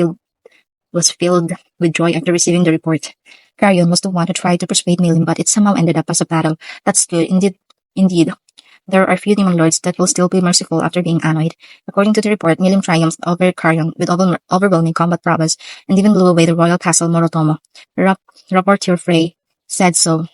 Speaker 1: filled with joy after receiving the report. Carrion was the one who tried to persuade Milim, but it somehow ended up as a battle. That's good. Indeed. There are few demon lords that will still be merciful after being annoyed. According to the report, Milim triumphed over Carrion with overwhelming combat prowess and even blew away the royal castle Morotomo. Rapporteur Frey said so.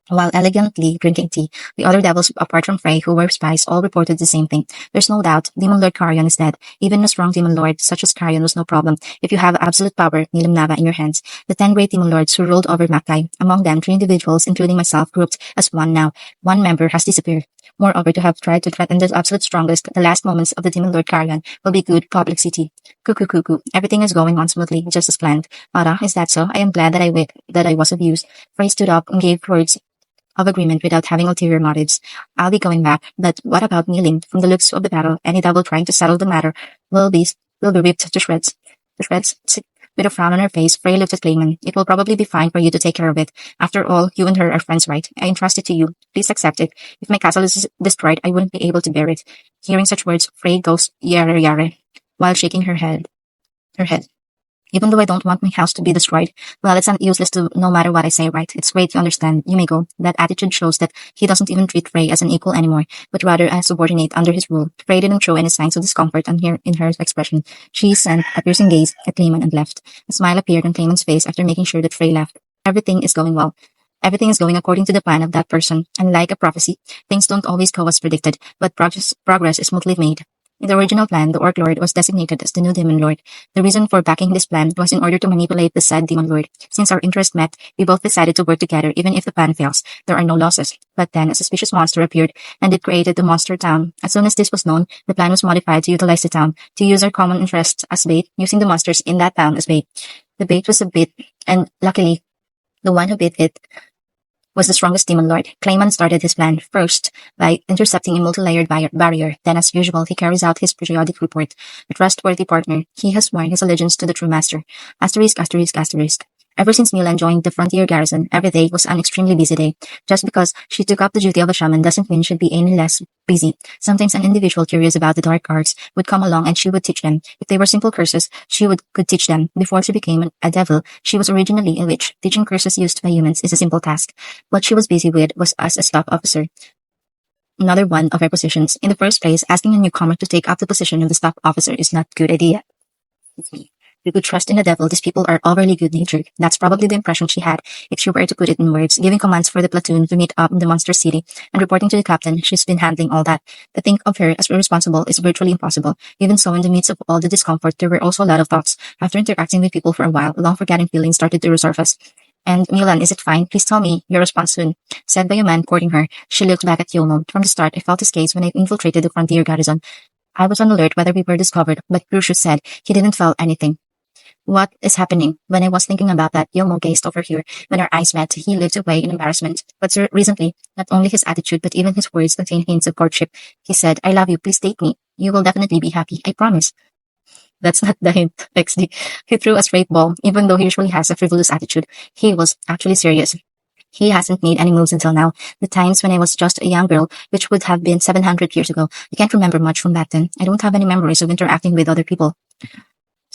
Speaker 1: While elegantly drinking tea, the other devils, apart from Frey, who were spies, all reported the same thing. There's no doubt, Demon Lord Carrion is dead. Even a strong demon lord, such as Carrion, was no problem if you have absolute power, Nilim Nava, in your hands. The 10 great demon lords who ruled over Makai, among them 3 individuals, including myself, grouped as one now. One member has disappeared. Moreover, to have tried to threaten the absolute strongest, the last moments of the Demon Lord Carrion will be good publicity. Cuckoo cuckoo. Everything is going on smoothly, just as planned. Mara, is that so? I am glad that I was of use. Frey stood up and gave words of agreement without having ulterior motives. I'll be going back, but what about kneeling? From the looks of the battle, any devil trying to settle the matter will be ripped to shreds. To shreds. With a frown on her face, Frey looked at Clayman. It will probably be fine for you to take care of it. After all, you and her are friends, right? I entrust it to you. Please accept it. If my castle is destroyed, I wouldn't be able to bear it. Hearing such words, Frey goes yare yare, while shaking her head. Even though I don't want my house to be destroyed, well, it's useless to no matter what I say, right? It's great to understand. You may go. That attitude shows that he doesn't even treat Frey as an equal anymore, but rather as a subordinate under his rule. Frey didn't show any signs of discomfort in her expression. She sent a piercing gaze at Clayman and left. A smile appeared on Clayman's face after making sure that Frey left. Everything is going well. Everything is going according to the plan of that person. And like a prophecy, things don't always go as predicted, but progress is smoothly made. In the original plan, the Orc Lord was designated as the new Demon Lord. The reason for backing this plan was in order to manipulate the said Demon Lord. Since our interests met, we both decided to work together even if the plan fails. There are no losses. But then a suspicious monster appeared, and it created the Monster Town. As soon as this was known, the plan was modified to utilize the town, to use our common interests as bait, using the monsters in that town as bait. The bait was a bit, and luckily, the one who bit it was the strongest Demon Lord. Clayman started his plan first by intercepting a multi-layered barrier. Then, as usual, he carries out his periodic report. A trustworthy partner, he has sworn his allegiance to the true master. Asterisk, asterisk, asterisk. Ever since Mulan joined the frontier garrison, every day was an extremely busy day. Just because she took up the duty of a shaman doesn't mean she'd be any less busy. Sometimes an individual curious about the dark arts would come along and she would teach them. If they were simple curses, she could teach them. Before she became a devil, she was originally a witch. Teaching curses used by humans is a simple task. What she was busy with was as a staff officer. Another one of her positions. In the first place, asking a newcomer to take up the position of the staff officer is not a good idea. It's me. We could trust in the devil. These people are overly good-natured. That's probably the impression she had, if she were to put it in words, giving commands for the platoon to meet up in the monster city and reporting to the captain. She's been handling all that. To think of her as irresponsible is virtually impossible. Even so, in the midst of all the discomfort, there were also a lot of thoughts. After interacting with people for a while, long-forgotten feelings started to resurface. And Mulan, is it fine? Please tell me your response soon, said by a man courting her. She looked back at Yomo. From the start, I felt his gaze when I infiltrated the frontier garrison. I was on alert whether we were discovered, but Crucius said he didn't feel anything. What is happening? When I was thinking about that, Yomo gazed over here. When our eyes met, he looked away in embarrassment. But recently, not only his attitude, but even his words contained hints of courtship. He said, I love you, please date me. You will definitely be happy, I promise. That's not the hint, XD. He threw a straight ball. Even though he usually has a frivolous attitude, he was actually serious. He hasn't made any moves until now. The times when I was just a young girl, which would have been 700 years ago, I can't remember much from back then. I don't have any memories of interacting with other people.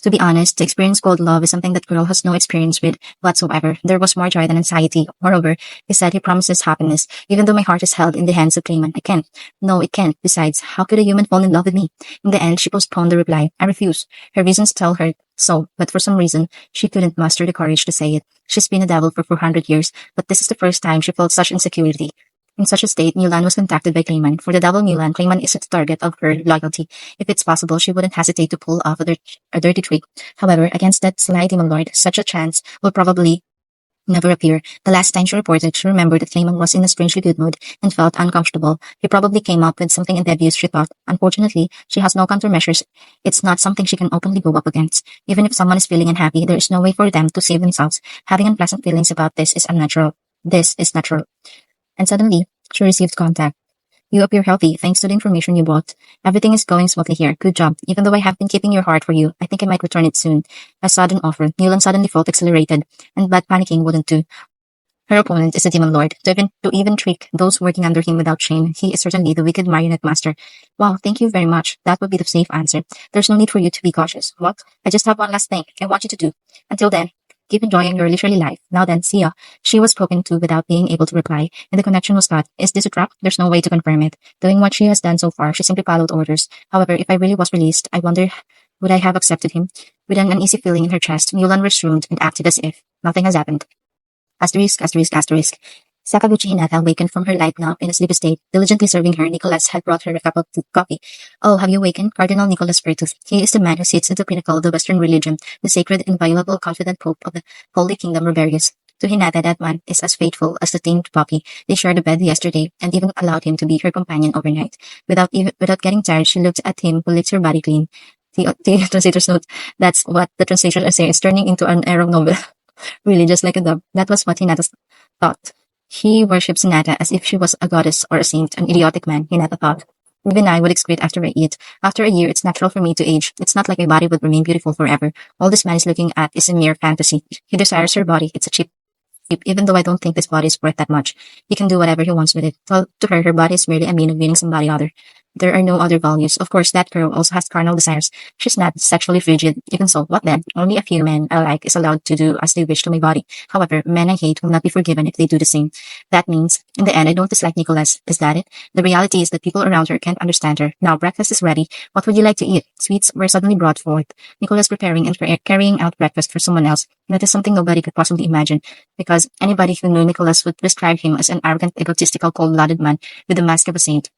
Speaker 1: To be honest, the experience called love is something that girl has no experience with whatsoever. There was more joy than anxiety. Moreover, he said he promises happiness, even though my heart is held in the hands of Clayman. I can't. No, it can't. Besides, how could a human fall in love with me? In the end, she postponed the reply. I refuse. Her reasons tell her so, but for some reason, she couldn't muster the courage to say it. She's been a devil for 400 years, but this is the first time she felt such insecurity. In such a state, Mulan was contacted by Clayman. For the devil Mulan, Clayman is the target of her loyalty. If it's possible, she wouldn't hesitate to pull off a dirty trick. However, against that sly demon lord, such a chance will probably never appear. The last time she reported, she remembered that Clayman was in a strangely good mood and felt uncomfortable. He probably came up with something endeavous, she thought. Unfortunately, she has no countermeasures. It's not something she can openly go up against. Even if someone is feeling unhappy, there is no way for them to save themselves. Having unpleasant feelings about this is unnatural. This is natural. And suddenly, she received contact. You appear healthy, thanks to the information you brought. Everything is going smoothly here. Good job. Even though I have been keeping your heart for you, I think I might return it soon. A sudden offer. Mulan suddenly felt accelerated, but panicking wouldn't do. Her opponent is a demon lord. To even trick those working under him without shame, he is certainly the wicked marionette master. Wow, thank you very much. That would be the safe answer. There's no need for you to be cautious. What? I just have one last thing I want you to do. Until then, keep enjoying your leisurely life. Now then, see ya. She was spoken to without being able to reply, and the connection was cut. Is this a trap? There's no way to confirm it. Doing what she has done so far, she simply followed orders. However, if I really was released, I wonder, would I have accepted him? With an uneasy feeling in her chest, Mulan resumed and acted as if nothing has happened. Asterisk, asterisk, asterisk. Sakaguchi Hinata awakened from her light nap in a sleepy state. Diligently serving her, Nicholas had brought her a cup of coffee. Oh, have you awakened? Cardinal Nicholas Vertus. He is the man who sits at the pinnacle of the Western religion, the sacred, inviolable, confident pope of the Holy Kingdom Rebellious. To Hinata, that man is as faithful as the tamed puppy. They shared a bed yesterday and even allowed him to be her companion overnight. Without getting tired, she looked at him who licks her body clean. The translator's note, that's what the translation is saying. It's turning into an Arab novel. Really, just like a dove. That was what Hinata thought. He worships Hinata as if she was a goddess or a saint, an idiotic man, Hinata thought. Even I would excrete after I eat. After a year, it's natural for me to age. It's not like my body would remain beautiful forever. All this man is looking at is a mere fantasy. He desires her body. It's a cheap. Even though I don't think this body is worth that much, he can do whatever he wants with it. To her, her body is merely a mean of winning somebody other. There are no other values. Of course, that girl also has carnal desires. She's not sexually frigid. Even so, what then? Only a few men alike is allowed to do as they wish to my body. However, men I hate will not be forgiven if they do the same. That means, in the end, I don't dislike Nicholas. Is that it? The reality is that people around her can't understand her. Now, breakfast is ready. What would you like to eat? Sweets were suddenly brought forth. Nicholas preparing and carrying out breakfast for someone else. That is something nobody could possibly imagine, because anybody who knew Nicholas would describe him as an arrogant, egotistical, cold-blooded man with the mask of a saint.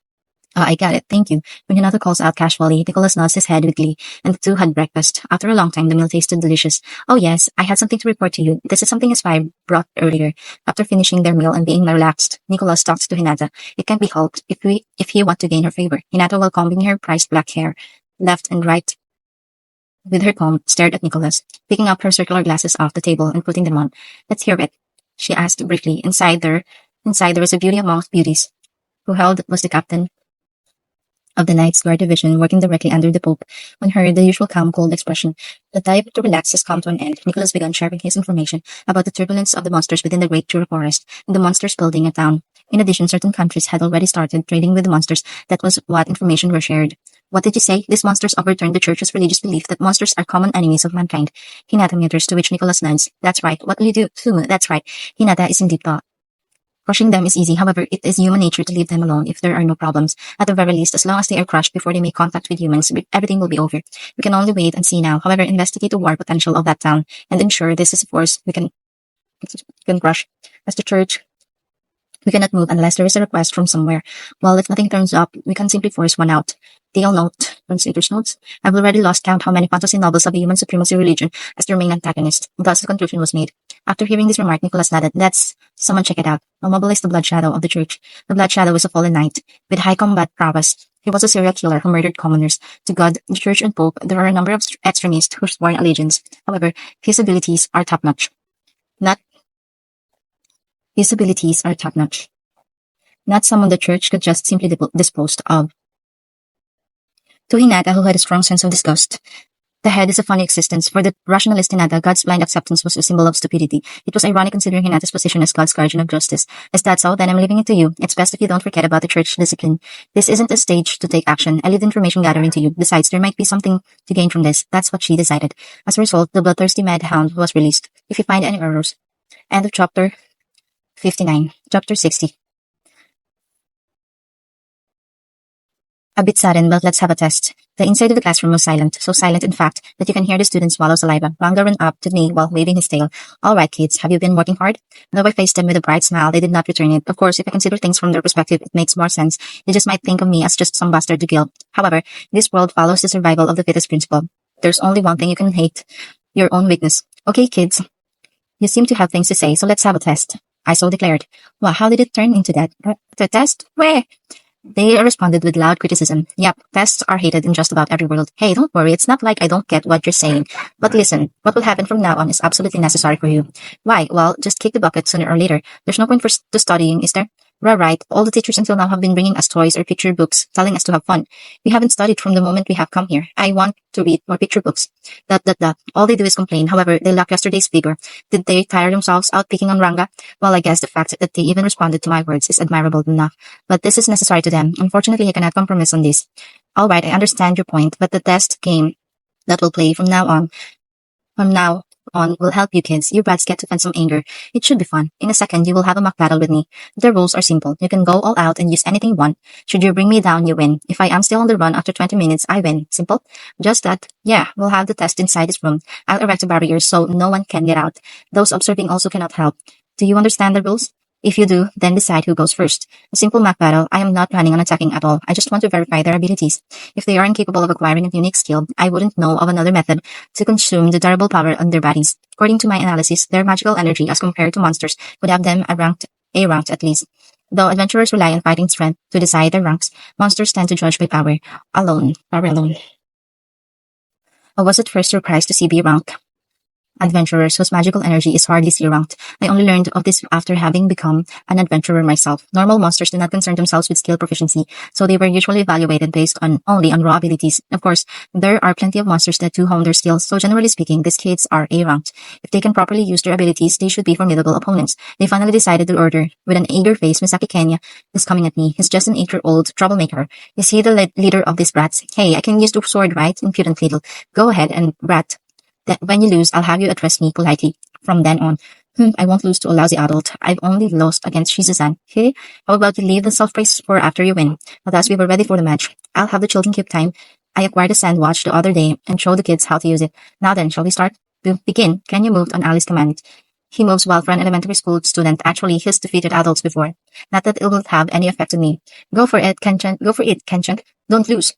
Speaker 1: I got it, thank you. When Hinata calls out casually, Nicholas nods his head with glee, and the two had breakfast. After a long time, the meal tasted delicious. Oh yes, I had something to report to you. This is something his wife brought earlier. After finishing their meal and being relaxed, Nicholas talks to Hinata. It can be helped if he want to gain her favor. Hinata, while combing her prized black hair, left and right with her comb, stared at Nicholas, picking up her circular glasses off the table and putting them on. Let's hear it, she asked briefly. Inside there was a beauty amongst beauties. Who held was the captain of the Knights Guard Division, working directly under the Pope. When heard the usual calm, cold expression, the time to relax has come to an end. Nicholas began sharing his information about the turbulence of the monsters within the Great Jura Forest and the monsters building a town. In addition, certain countries had already started trading with the monsters. That was what information were shared. What did you say? These monsters overturned the church's religious belief that monsters are common enemies of mankind. Hinata mutters, to which Nicholas nods. That's right. What will you do? That's right. Hinata is in deep thought. Crushing them is easy. However, it is human nature to leave them alone if there are no problems. At the very least, as long as they are crushed before they make contact with humans, everything will be over. We can only wait and see now. However, investigate the war potential of that town and ensure this is a force we can crush. As the church, we cannot move unless there is a request from somewhere. Well, if nothing turns up, we can simply force one out. Dale note, translator's notes. I've already lost count how many fantasy novels have a human supremacy religion as their main antagonist. Thus, the conclusion was made. After hearing this remark, Nicholas nodded. Someone check it out. Mobil is the blood shadow of the church. The blood shadow is a fallen knight with high combat prowess. He was a serial killer who murdered commoners. To God, the church and Pope, there are a number of extremists who sworn allegiance. However, his abilities are top-notch. Not someone the church could just simply dispose of. To Hinata, who had a strong sense of disgust, the head is a funny existence. For the rationalist Hinata, God's blind acceptance was a symbol of stupidity. It was ironic considering Hinata's position as God's guardian of justice. Is that so? Then I'm leaving it to you. It's best if you don't forget about the church discipline. This isn't a stage to take action. I leave information gathering to you. Besides, there might be something to gain from this. That's what she decided. As a result, the bloodthirsty mad hound was released. If you find any errors. End of chapter 59. Chapter 60. A bit sudden, but let's have a test. The inside of the classroom was silent, so silent in fact that you can hear the students swallow saliva. Ranga ran up to me while waving his tail. All right, kids, have you been working hard? Though I faced them with a bright smile, they did not return it. Of course, if I consider things from their perspective, it makes more sense. They just might think of me as just some bastard to kill. However, this world follows the survival of the fittest principle. There's only one thing you can hate: your own weakness. Okay, kids, you seem to have things to say, so let's have a test. I so declared. Well, how did it turn into that? The test? Where? They responded with loud criticism. Yep, tests are hated in just about every world. Hey, don't worry, it's not like I don't get what you're saying. But listen, what will happen from now on is absolutely necessary for you. Why? Well, just kick the bucket sooner or later. There's no point to studying, is there? Right. All the teachers until now have been bringing us toys or picture books, telling us to have fun. We haven't studied from the moment we have come here. I want to read more picture books. All they do is complain. However, they lack yesterday's figure. Did they tire themselves out picking on Ranga? Well, I guess the fact that they even responded to my words is admirable enough. But this is necessary to them. Unfortunately, I cannot compromise on this. All right, I understand your point, but the test game that will play from now on will help you kids. You brats get to vent some anger. It should be fun. In a second, you will have a mock battle with me. The rules are simple. You can go all out and use anything you want. Should you bring me down, you win. If I am still on the run after 20 minutes, I win. Simple. Just that. Yeah, we'll have the test inside this room. I'll erect a barrier so no one can get out. Those observing also cannot help. Do you understand the rules? If you do, then decide who goes first. A simple mock battle. I am not planning on attacking at all. I just want to verify their abilities. If they are incapable of acquiring a unique skill, I wouldn't know of another method to consume the durable power on their bodies. According to my analysis, their magical energy as compared to monsters would have them A ranked at least. Though adventurers rely on fighting strength to decide their ranks, monsters tend to judge by power alone. Power alone. I was at first surprised to see B rank adventurers whose magical energy is hardly C-ranked. I only learned of this after having become an adventurer myself. Normal monsters do not concern themselves with skill proficiency, so they were usually evaluated based only on raw abilities. Of course, there are plenty of monsters that do hone their skills, so generally speaking, these kids are A-ranked. If they can properly use their abilities, they should be formidable opponents. They finally decided to order. With an eager face, Misaki Kenya is coming at me. He's just an 8-year-old troublemaker. Is he the leader of these brats? Hey, I can use the sword, right? Impudent little. Go ahead and brat. That when you lose, I'll have you address me politely. From then on, I won't lose to a lousy adult. I've only lost against Shizu-san. Okay? How about you leave the self-praise for after you win? But as we were ready for the match, I'll have the children keep time. I acquired a sand watch the other day and showed the kids how to use it. Now then, shall we start? Begin. Can you move on Ali's command? He moves well for an elementary school student. Actually, he's defeated adults before. Not that it will have any effect on me. Go for it, Kenchan. Go for it, Kenchan. Don't lose.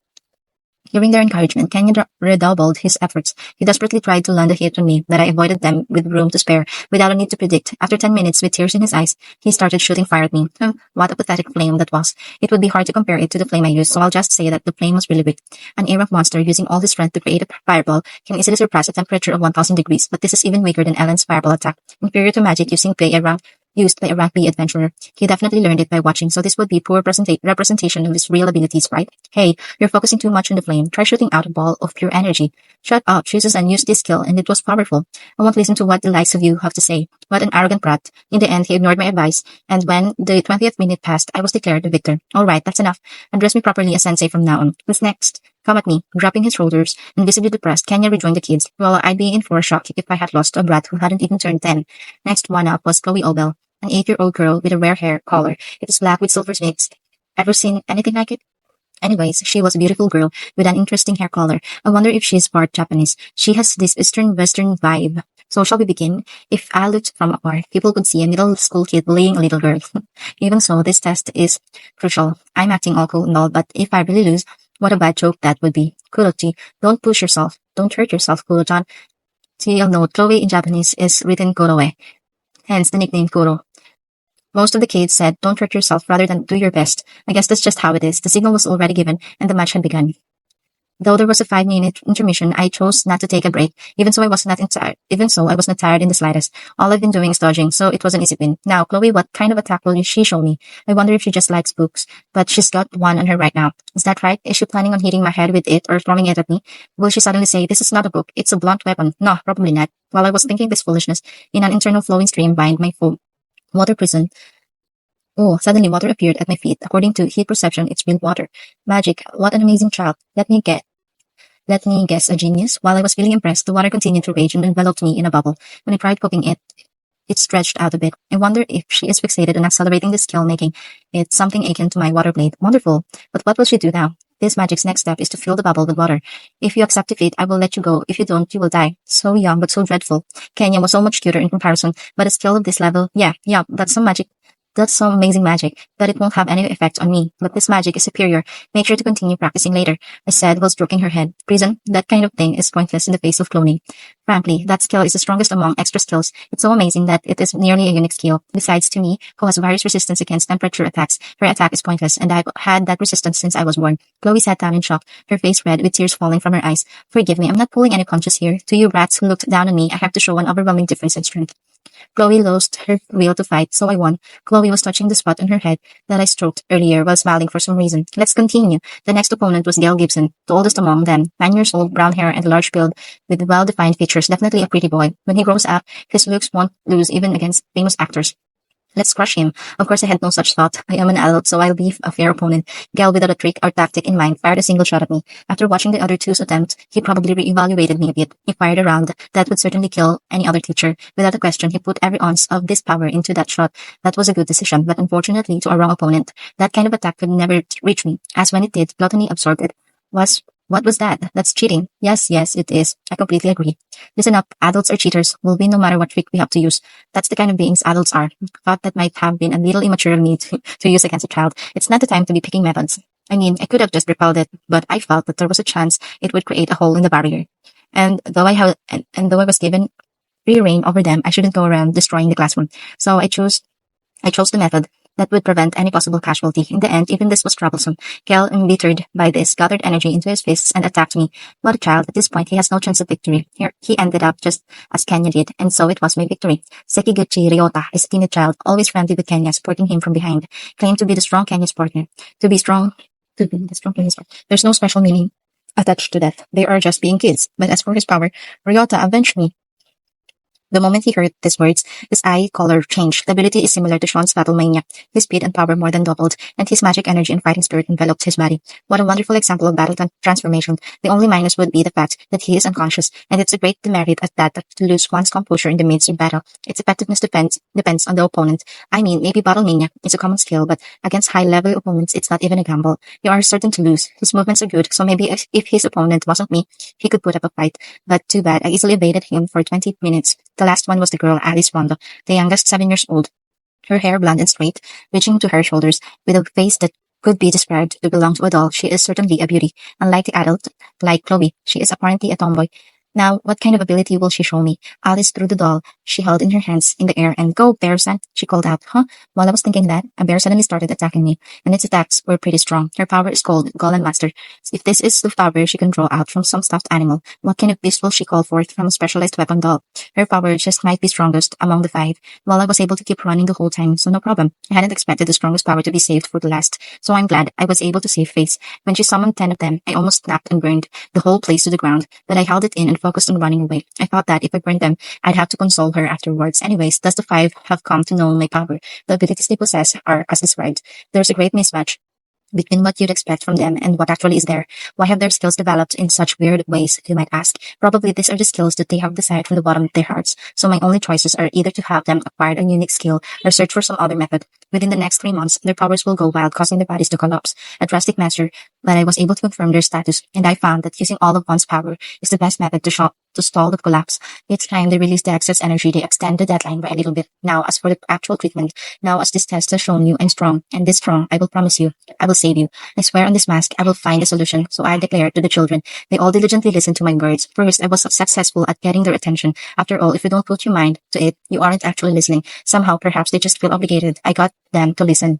Speaker 1: Hearing their encouragement, Kenya redoubled his efforts. He desperately tried to land a hit on me, but I avoided them with room to spare, without a need to predict. After 10 minutes, with tears in his eyes, he started shooting fire at me. What a pathetic flame that was. It would be hard to compare it to the flame I used, so I'll just say that the flame was really weak. An A-rank monster using all his strength to create a fireball can easily surpass a temperature of 1000 degrees, but this is even weaker than Ellen's fireball attack. Inferior to magic used by a rank B adventurer. He definitely learned it by watching, so this would be poor representation of his real abilities, right? Hey, you're focusing too much on the flame. Try shooting out a ball of pure energy. Shut up, Shizu-san used this skill, and it was powerful. I won't listen to what the likes of you have to say. What an arrogant brat. In the end, he ignored my advice, and when the 20th minute passed, I was declared the victor. Alright, that's enough. Address me properly as sensei from now on. Who's next? Come at me. Dropping his shoulders and visibly depressed, Kenya rejoined the kids. Well, I'd be in for a shock if I had lost to a brat who hadn't even turned 10. Next one up was Chloe Obel, an 8-year-old girl with a rare hair color. It was black with silver snakes. Ever seen anything like it? Anyways, she was a beautiful girl with an interesting hair color. I wonder if she's part Japanese. She has this Eastern-Western vibe. So shall we begin? If I looked from afar, people could see a middle school kid bullying a little girl. Even so, this test is crucial. I'm acting all cool and all, but if I really lose, what a bad joke that would be. Kurochi, don't push yourself. Don't hurt yourself, Kuro-chan. See, you'll note, Chloe in Japanese is written Kuroe, hence the nickname Kuro. Most of the kids said, don't hurt yourself rather than do your best. I guess that's just how it is. The signal was already given, and the match had begun. Though there was a 5-minute intermission, I chose not to take a break. Even so, I was not tired in the slightest. All I've been doing is dodging, so it was an easy win. Now, Chloe, what kind of attack will she show me? I wonder if she just likes books, but she's got one on her right now. Is that right? Is she planning on hitting my head with it or throwing it at me? Will she suddenly say, this is not a book, it's a blunt weapon? No, probably not. While I was thinking this foolishness, in an internal flowing stream behind my water prison. Oh, suddenly water appeared at my feet. According to heat perception, it's real water. Magic. What an amazing child. Let me guess, a genius. While I was feeling impressed, the water continued to rage and enveloped me in a bubble. When I tried poking it, it stretched out a bit. I wonder if she is fixated on accelerating the skill, making it something akin to my water blade. Wonderful. But what will she do now? This magic's next step is to fill the bubble with water. If you accept defeat, I will let you go. If you don't, you will die. So young, but so dreadful. Kenya was so much cuter in comparison, but a skill of this level, yeah, that's some magic. That's some amazing magic, that it won't have any effect on me. But this magic is superior. Make sure to continue practicing later, I said while stroking her head. Prison, that kind of thing is pointless in the face of cloning. Frankly, that skill is the strongest among extra skills. It's so amazing that it is nearly a unique skill. Besides, to me, who has various resistance against temperature attacks, her attack is pointless, and I've had that resistance since I was born. Chloe sat down in shock, her face red with tears falling from her eyes. Forgive me, I'm not pulling any punches here. To you rats who looked down on me, I have to show an overwhelming difference in strength. Chloe lost her will to fight, so I won. Chloe was touching the spot on her head that I stroked earlier while smiling for some reason. Let's continue. The next opponent was Gail Gibson, the oldest among them. 9 years old, brown hair and a large build with well-defined features, definitely a pretty boy. When he grows up, his looks won't lose even against famous actors. Let's crush him. Of course, I had no such thought. I am an adult, so I'll be a fair opponent. Gal, without a trick or tactic in mind, fired a single shot at me. After watching the other two's attempt, he probably re-evaluated me a bit. He fired a round that would certainly kill any other teacher. Without a question, he put every ounce of this power into that shot. That was a good decision, but unfortunately to a wrong opponent. That kind of attack could never reach me, as when it did, gluttony absorbed it. Was What was that? That's cheating. Yes, it is. I completely agree. Listen up, adults are cheaters. Will win no matter what trick we have to use. That's the kind of beings adults are. Thought that might have been a little immature of me to use against a child. It's not the time to be picking methods. I mean, I could have just repelled it, but I felt that there was a chance it would create a hole in the barrier. And though I was given free reign over them, I shouldn't go around destroying the classroom. So I chose the method that would prevent any possible casualty. In the end, even this was troublesome. Kel, embittered by this, gathered energy into his fists and attacked me. What a child. At this point, he has no chance of victory. Here, he ended up just as Kenya did, and so it was my victory. Sekiguchi Ryota is a timid child, always friendly with Kenya, supporting him from behind. Claimed to be the strong Kenya's partner. To be the strong Kenya's partner. There's no special meaning attached to that. They are just being kids. But as for his power, Ryota avenged me. The moment he heard these words, his eye color changed. The ability is similar to Sean's battle mania. His speed and power more than doubled, and his magic energy and fighting spirit enveloped his body. What a wonderful example of battle transformation. The only minus would be the fact that he is unconscious, and it's a great demerit at that to lose one's composure in the midst of battle. Its effectiveness depends on the opponent. I mean, maybe battle mania is a common skill, but against high-level opponents, it's not even a gamble. You are certain to lose. His movements are good, so maybe if his opponent wasn't me, he could put up a fight. But too bad, I easily evaded him for 20 minutes. The last one was the girl, Alice Wanda, the youngest, 7 years old. Her hair blonde and straight, reaching to her shoulders, with a face that could be described to belong to a doll. She is certainly a beauty. Unlike the adult, like Chloe, she is apparently a tomboy. Now, what kind of ability will she show me? Alice threw the doll she held in her hands in the air and "Go, bear-san," she called out. Huh? While I was thinking that, a bear suddenly started attacking me, and its attacks were pretty strong. Her power is called Golem Master. If this is the power she can draw out from some stuffed animal, what kind of beast will she call forth from a specialized weapon doll? Her power just might be strongest among the 5. Well, I was able to keep running the whole time, so no problem. I hadn't expected the strongest power to be saved for the last, so I'm glad I was able to save face. When she summoned 10 of them, I almost snapped and burned the whole place to the ground, but I held it in and focused on running away. I thought that if I burned them, I'd have to console her afterwards. Anyways, thus the 5 have come to know my power. The abilities they possess are as described. There's a great mismatch between what you'd expect from them and what actually is there. Why have their skills developed in such weird ways, you might ask? Probably these are the skills that they have decided from the bottom of their hearts. So my only choices are either to have them acquire a unique skill or search for some other method. Within the next 3 months, their powers will go wild, causing their bodies to collapse. A drastic measure, but I was able to confirm their status, and I found that using all of one's power is the best method to stall the collapse. Each time they release the excess energy, they extend the deadline by a little bit. Now, as for the actual treatment, now as this test has shown you I'm strong, and this strong, I will promise you, I will save you. I swear on this mask, I will find a solution. So I declared to the children. They all diligently listened to my words. First, I was successful at getting their attention. After all, if you don't put your mind to it, you aren't actually listening. Somehow, perhaps they just feel obligated. I got them to listen.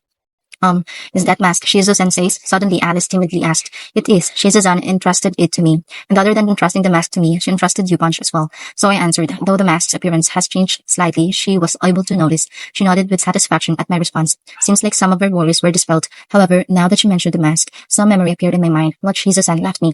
Speaker 1: Is that mask Shizu-sensei's? Suddenly Alice timidly asked. It is. Shizu-san entrusted it to me. And other than entrusting the mask to me, she entrusted you bunch as well. So I answered. Though the mask's appearance has changed slightly, she was able to notice. She nodded with satisfaction at my response. Seems like some of her worries were dispelled. However, now that she mentioned the mask, some memory appeared in my mind. What Shizu-san left me.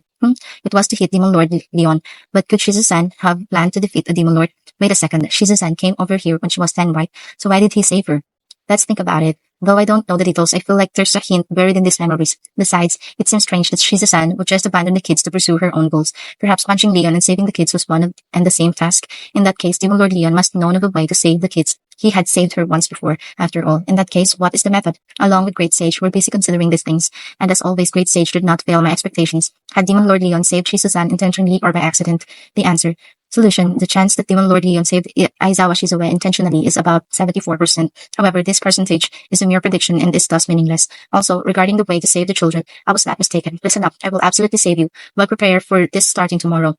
Speaker 1: It was to hit Demon Lord Leon. But could Shizu-san have planned to defeat the Demon Lord? Wait a second. Shizu-san came over here when she was 10, right? So why did he save her? Let's think about it. Though I don't know the details, I feel like there's a hint buried in these memories. Besides, it seems strange that Shizu-san would just abandon the kids to pursue her own goals. Perhaps punching Leon and saving the kids was one and the same task. In that case, Demon Lord Leon must have known of a way to save the kids. He had saved her once before, after all. In that case, what is the method? Along with Great Sage, we're busy considering these things. And as always, Great Sage did not fail my expectations. Had Demon Lord Leon saved Shizu-san intentionally or by accident? The answer. Solution. The chance that Demon Lord Leon saved Aizawa Shizuue intentionally is about 74%. However, this percentage is a mere prediction and is thus meaningless. Also, regarding the way to save the children, I was not mistaken. Listen up. I will absolutely save you. But prepare for this starting tomorrow.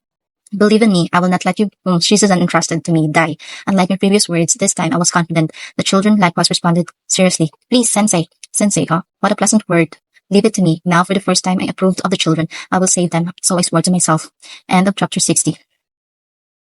Speaker 1: Believe in me, I will not let you, whom Shizu-san entrusted to me, die. Unlike my previous words, this time I was confident. The children likewise responded. Seriously. Please, Sensei. Sensei, huh? What a pleasant word. Leave it to me. Now, for the first time, I approved of the children. I will save them. So I swore to myself. End of chapter 60.